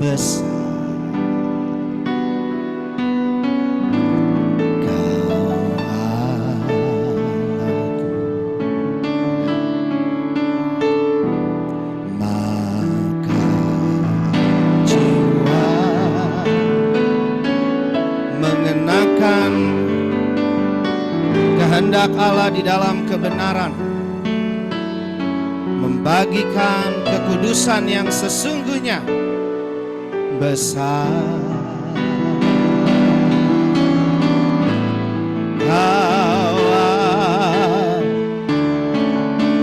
besar kehendak Allah di dalam kebenaran, membagikan kekudusan yang sesungguhnya besar.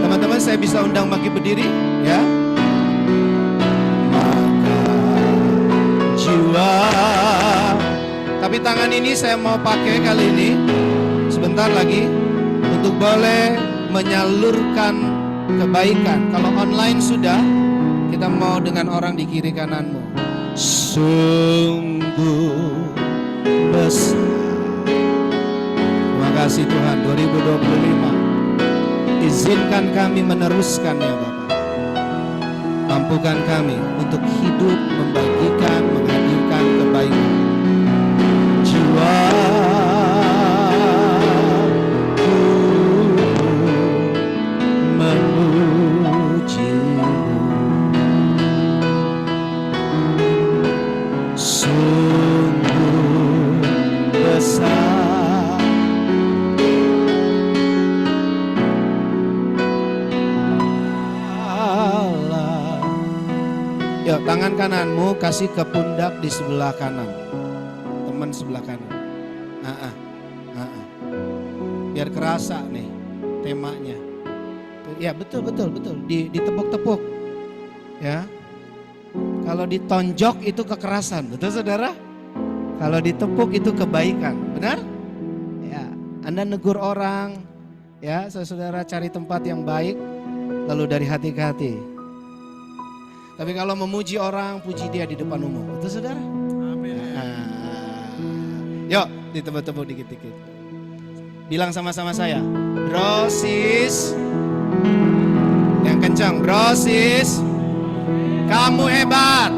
Teman-teman, saya bisa undang bagi berdiri ya. Maka jiwa, tapi tangan ini saya mau pakai kali ini sebentar lagi untuk boleh menyalurkan kebaikan. Kalau online sudah, kita mau dengan orang di kiri kananmu. Sungguh besar. Terima kasih Tuhan. 2025 izinkan kami meneruskan ya Bapak. Mampukan kami untuk hidup membagikan, menghadirkan kebaikan. Jiwa tangan kananmu kasih ke pundak di sebelah kanan, teman sebelah kanan. Biar kerasa nih temanya. Ya betul. Ditepuk-tepuk. Ya. Kalau ditonjok itu kekerasan, betul saudara? Kalau ditepuk itu kebaikan, benar? Ya. Anda negur orang, ya saudara cari tempat yang baik, lalu dari hati ke hati. Tapi kalau memuji orang, puji dia di depan umum. Betul saudara? Amin. Yuk, ditepuk-tepuk dikit-dikit. Bilang sama-sama saya. Bro sis. Yang kencang. Bro sis. Kamu hebat.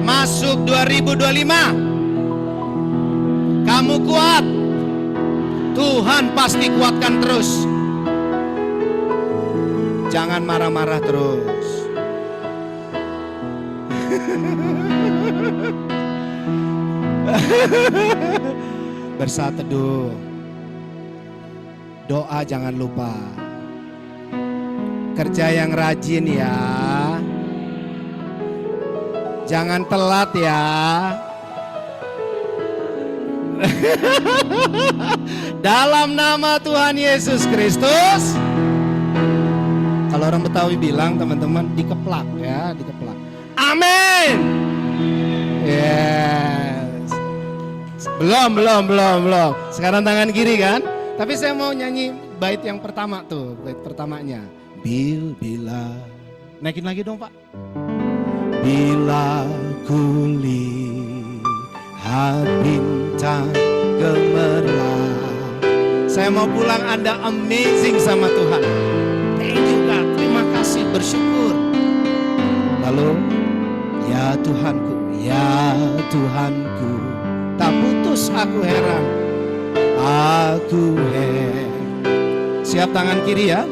Masuk 2025. Kamu kuat. Tuhan pasti kuatkan terus. Jangan marah-marah terus. Bersaat teduh. Doa jangan lupa. Kerja yang rajin ya. Jangan telat ya. Dalam nama Tuhan Yesus Kristus. Kalau orang Betawi bilang teman-teman dikeplak ya, dikeplak. Amin. Yes. Belum. Sekarang tangan kiri kan? Tapi saya mau nyanyi bait yang pertama tuh, bait pertamanya. Bila. Naikin lagi dong Pak. Bila kulihat bintang gemerlap. Saya mau pulang, Anda amazing sama Tuhan. Thank you God, terima kasih, bersyukur. Lalu ya Tuhanku, tak putus aku heran. Siap tangan kiri ya.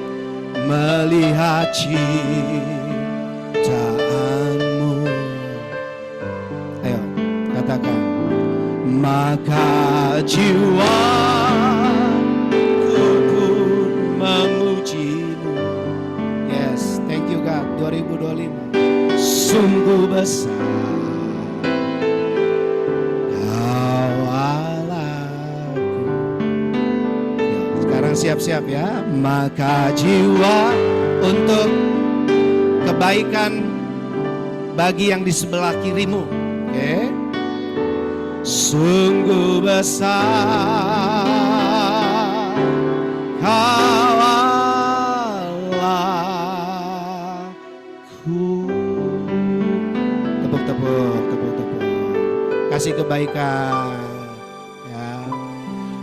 Melihat ciptaanmu. Ayo katakan. Maka jiwaku pun memujimu. Yes, thank you God. 2025 sungguh besar. Siap-siap ya. Maka jiwa untuk kebaikan bagi yang di sebelah kirimu. Oke. Sungguh besar Kau Allahku. Tepuk. Kasih kebaikan ya.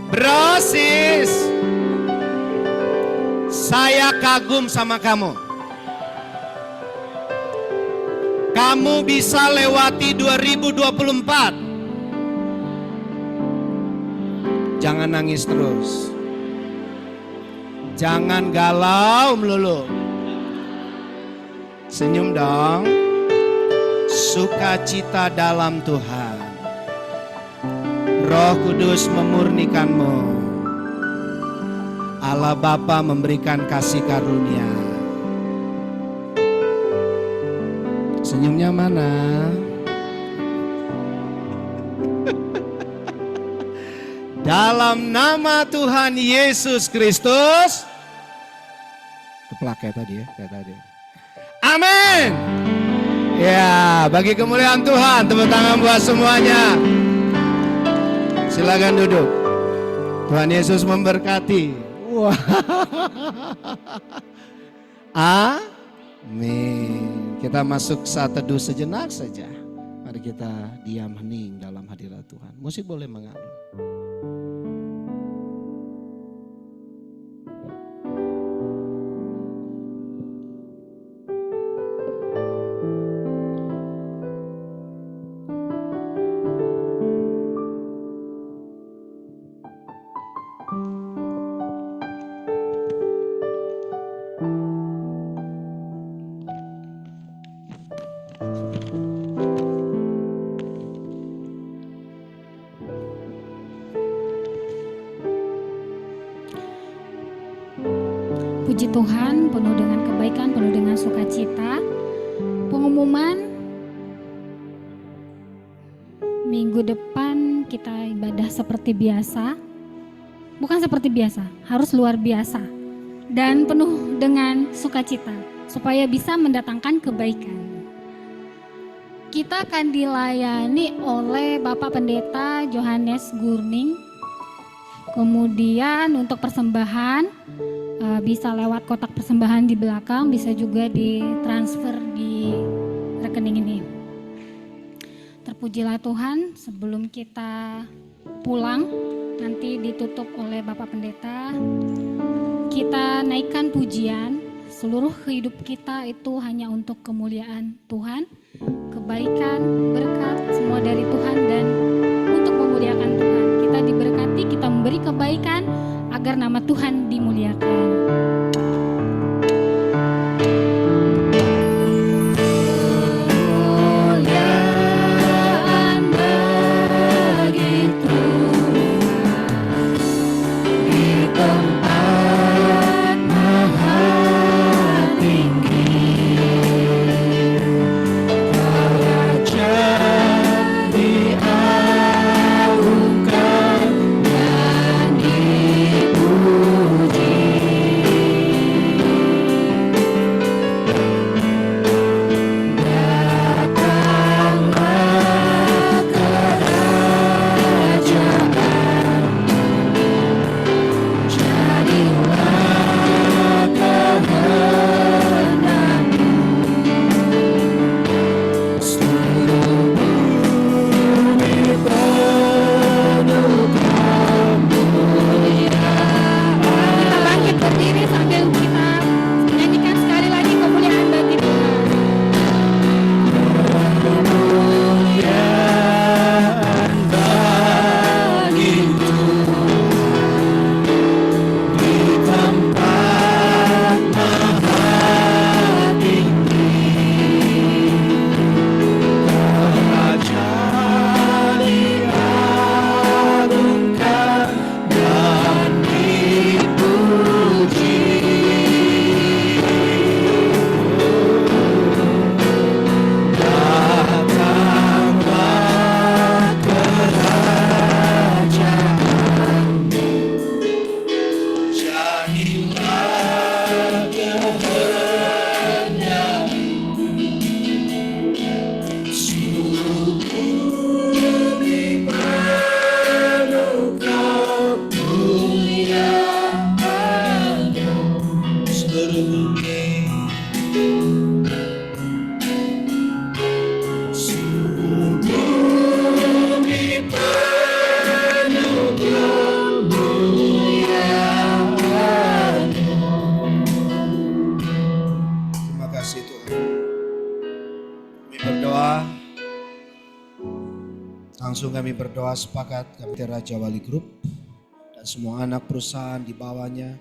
Brosis, saya kagum sama kamu. Kamu bisa lewati 2024. Jangan nangis terus. Jangan galau melulu. Senyum dong. Sukacita dalam Tuhan. Roh Kudus memurnikanmu. Allah Bapa memberikan kasih karunia. Senyumnya mana? Dalam nama Tuhan Yesus Kristus. Keplak kayak tadi ya, kayak tadi. Amin. Ya, bagi kemuliaan Tuhan, tepuk tangan buat semuanya. Silakan duduk. Tuhan Yesus memberkati. Wah. Amin. Kita masuk saat teduh sejenak saja. Mari kita diam hening dalam hadirat Tuhan. Musik boleh mengalun. Puji Tuhan, penuh dengan kebaikan, penuh dengan sukacita. Pengumuman minggu depan kita ibadah seperti biasa. Bukan seperti biasa, harus luar biasa. Dan penuh dengan sukacita, supaya bisa mendatangkan kebaikan. Kita akan dilayani oleh Bapak Pendeta Johannes Gurning. Kemudian untuk persembahan, bisa lewat kotak persembahan di belakang, bisa juga ditransfer di rekening ini. Terpujilah Tuhan. Sebelum kita pulang, nanti ditutup oleh Bapak Pendeta, kita naikkan pujian. Seluruh hidup kita itu hanya untuk kemuliaan Tuhan, kebaikan, berkat, semua dari Tuhan dan untuk memuliakan Tuhan. Kita diberkati, kita memberi kebaikan agar nama Tuhan dimuliakan. Langsung kami berdoa sepakat, kami Raja Wali Group dan semua anak perusahaan di bawahnya.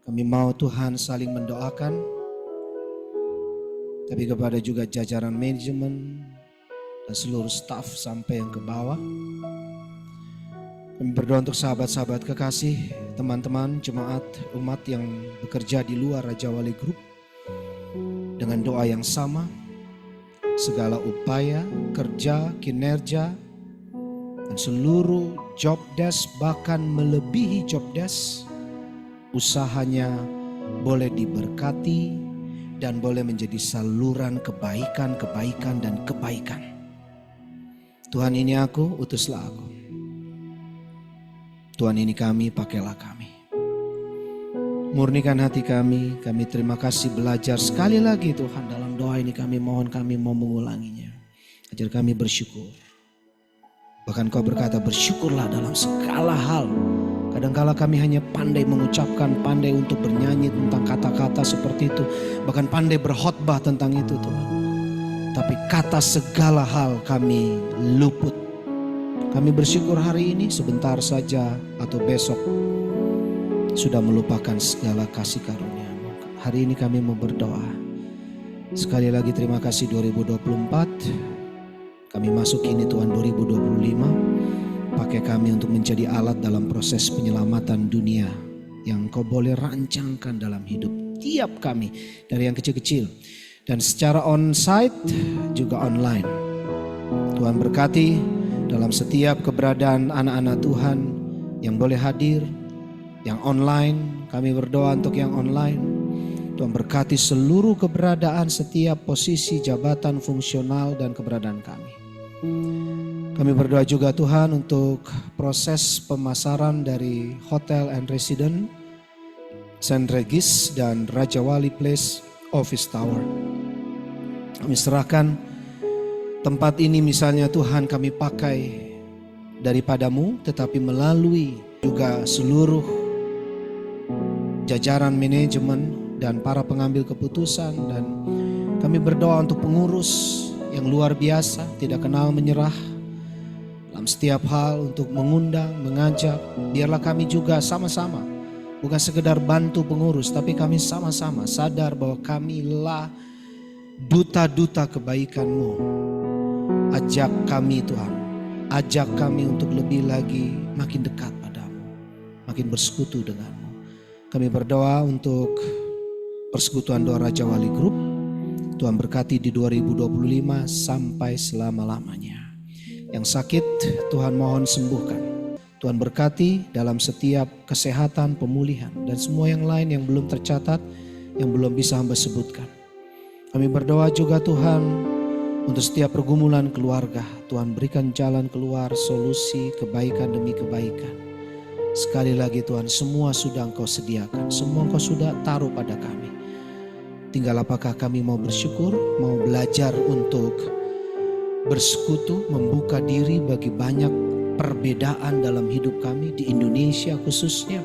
Kami mau Tuhan saling mendoakan, tapi kepada juga jajaran manajemen dan seluruh staf sampai yang ke bawah. Kami berdoa untuk sahabat-sahabat kekasih, teman-teman, jemaat, umat yang bekerja di luar Raja Wali Group. Dengan doa yang sama, segala upaya, kerja, kinerja, dan seluruh job desk, bahkan melebihi job desk, usahanya boleh diberkati dan boleh menjadi saluran kebaikan, dan kebaikan. Tuhan, ini aku, utuslah aku. Tuhan, ini kami, pakailah kami. Murnikan hati kami terima kasih belajar sekali lagi Tuhan. Dalam doa ini kami mohon, kami mau mengulanginya. Ajar kami bersyukur. Bahkan Kau berkata bersyukurlah dalam segala hal. Kadangkala kami hanya pandai mengucapkan, pandai untuk bernyanyi tentang kata-kata seperti itu. Bahkan pandai berkhotbah tentang itu Tuhan. Tapi kata segala hal kami luput. Kami bersyukur hari ini sebentar saja atau besok sudah melupakan segala kasih karunia-Mu. Hari ini kami mau berdoa. Sekali lagi terima kasih 2024. Kami masuk ini Tuhan 2025. Pakai kami untuk menjadi alat dalam proses penyelamatan dunia yang Kau boleh rancangkan dalam hidup tiap kami. Dari yang kecil-kecil dan secara on-site juga online. Tuhan berkati dalam setiap keberadaan anak-anak Tuhan yang boleh hadir, yang online, kami berdoa untuk yang online. Tuhan berkati seluruh keberadaan, setiap posisi, jabatan, fungsional dan keberadaan kami. Kami berdoa juga Tuhan untuk proses pemasaran dari Hotel and Residence, St. Regis dan Raja Wali Place Office Tower. Kami serahkan tempat ini misalnya Tuhan kami pakai daripada-Mu, tetapi melalui juga seluruh jajaran manajemen dan para pengambil keputusan. Dan kami berdoa untuk pengurus yang luar biasa, tidak kenal menyerah dalam setiap hal untuk mengundang, mengajak. Biarlah kami juga sama-sama, bukan sekedar bantu pengurus, tapi kami sama-sama sadar bahwa kamilah duta-duta kebaikan-Mu. Ajak kami Tuhan, ajak kami untuk lebih lagi makin dekat padamu, makin bersekutu denganmu. Kami berdoa untuk persekutuan doa Raja Wali Group. Tuhan berkati di 2025 sampai selama-lamanya. Yang sakit Tuhan mohon sembuhkan. Tuhan berkati dalam setiap kesehatan, pemulihan dan semua yang lain yang belum tercatat, yang belum bisa hamba sebutkan. Kami berdoa juga Tuhan untuk setiap pergumulan keluarga. Tuhan berikan jalan keluar, solusi, kebaikan demi kebaikan. Sekali lagi Tuhan, semua sudah Engkau sediakan, semua Engkau sudah taruh pada kami. Tinggal apakah kami mau bersyukur, mau belajar untuk bersekutu, membuka diri bagi banyak perbedaan dalam hidup kami di Indonesia khususnya.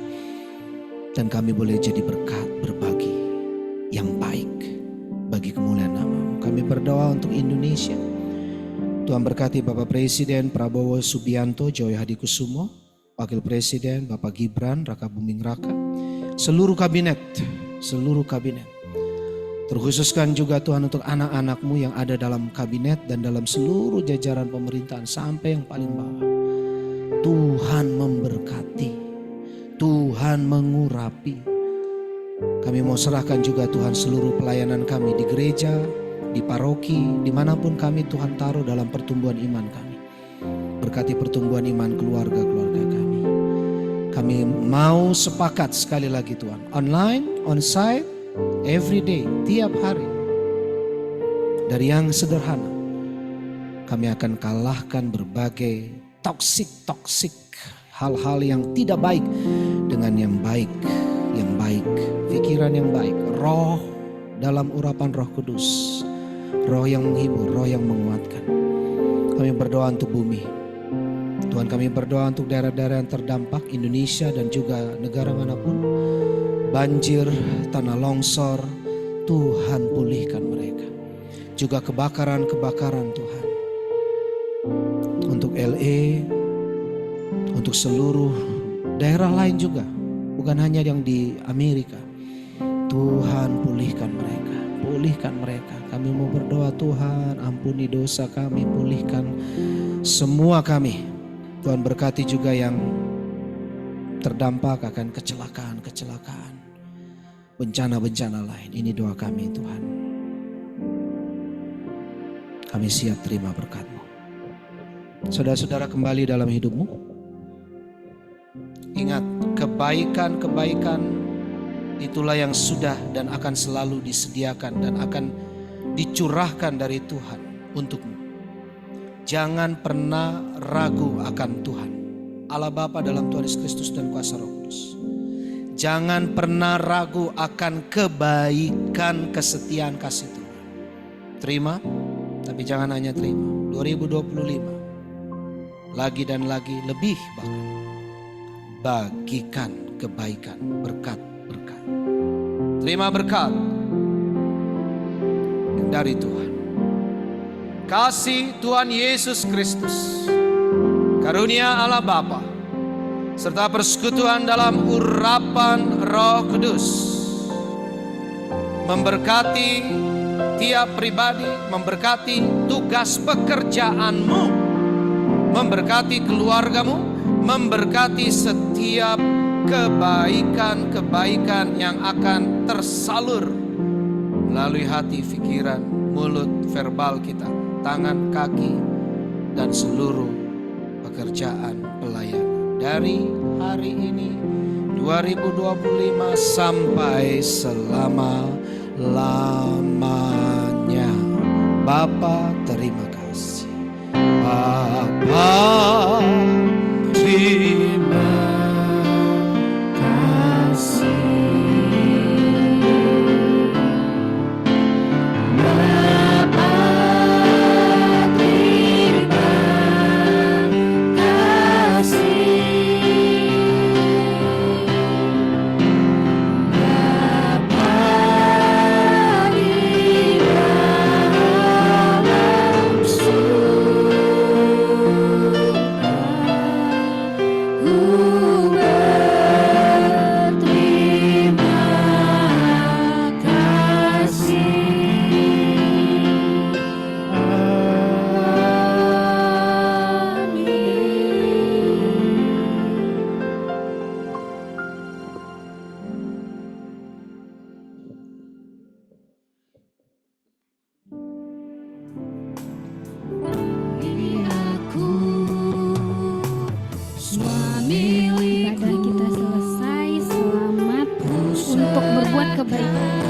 Dan kami boleh jadi berkat, berbagi yang baik bagi kemuliaan nama-Mu. Kami berdoa untuk Indonesia. Tuhan berkati Bapak Presiden Prabowo Subianto, Joy Hadikusumo, Wakil Presiden Bapak Gibran Raka Buming Raka, seluruh kabinet. Terkhususkan juga Tuhan untuk anak-anak-Mu yang ada dalam kabinet dan dalam seluruh jajaran pemerintahan sampai yang paling bawah. Tuhan memberkati, Tuhan mengurapi. Kami mau serahkan juga Tuhan seluruh pelayanan kami di gereja, di paroki, dimanapun kami Tuhan taruh dalam pertumbuhan iman kami. Berkati pertumbuhan iman keluarga-keluarga kami. Kami mau sepakat sekali lagi Tuhan, online, on-site, every day, tiap hari. Dari yang sederhana, kami akan kalahkan berbagai toksik hal-hal yang tidak baik dengan yang baik. Pikiran yang baik, roh dalam urapan Roh Kudus, roh yang menghibur, roh yang menguatkan. Kami berdoa untuk bumi. Tuhan, kami berdoa untuk daerah-daerah yang terdampak Indonesia dan juga negara manapun. Banjir, tanah longsor, Tuhan pulihkan mereka. Juga kebakaran Tuhan. Untuk LA, untuk seluruh daerah lain juga. Bukan hanya yang di Amerika. Tuhan pulihkan mereka. Kami mau berdoa Tuhan, ampuni dosa kami, pulihkan semua kami. Tuhan berkati juga yang terdampak akan kecelakaan-kecelakaan, bencana-bencana lain. Ini doa kami Tuhan. Kami siap terima berkat-Mu. Saudara-saudara kembali dalam hidupmu. Ingat, kebaikan-kebaikan itulah yang sudah dan akan selalu disediakan dan akan dicurahkan dari Tuhan untukmu. Jangan pernah ragu akan Tuhan, Allah Bapa dalam Tuhan Yesus Kristus dan kuasa Roh Kudus. Jangan pernah ragu akan kebaikan, kesetiaan, kasih Tuhan. Terima, tapi jangan hanya terima. 2025 lagi dan lagi lebih, bahkan bagikan kebaikan, berkat-berkat. Terima berkat dari Tuhan. Kasih Tuhan Yesus Kristus, karunia Allah Bapa, serta persekutuan dalam urapan Roh Kudus memberkati tiap pribadi, memberkati tugas pekerjaanmu, memberkati keluargamu, memberkati setiap kebaikan-kebaikan yang akan tersalur melalui hati, pikiran, mulut, verbal kita, tangan, kaki, dan seluruh pekerjaan pelayanan. Dari hari ini 2025 sampai selama-lamanya. Bapa, terima kasih. Bapa, terima kasih. Ibadah kita selesai, selamat untuk berbuat kebaikan.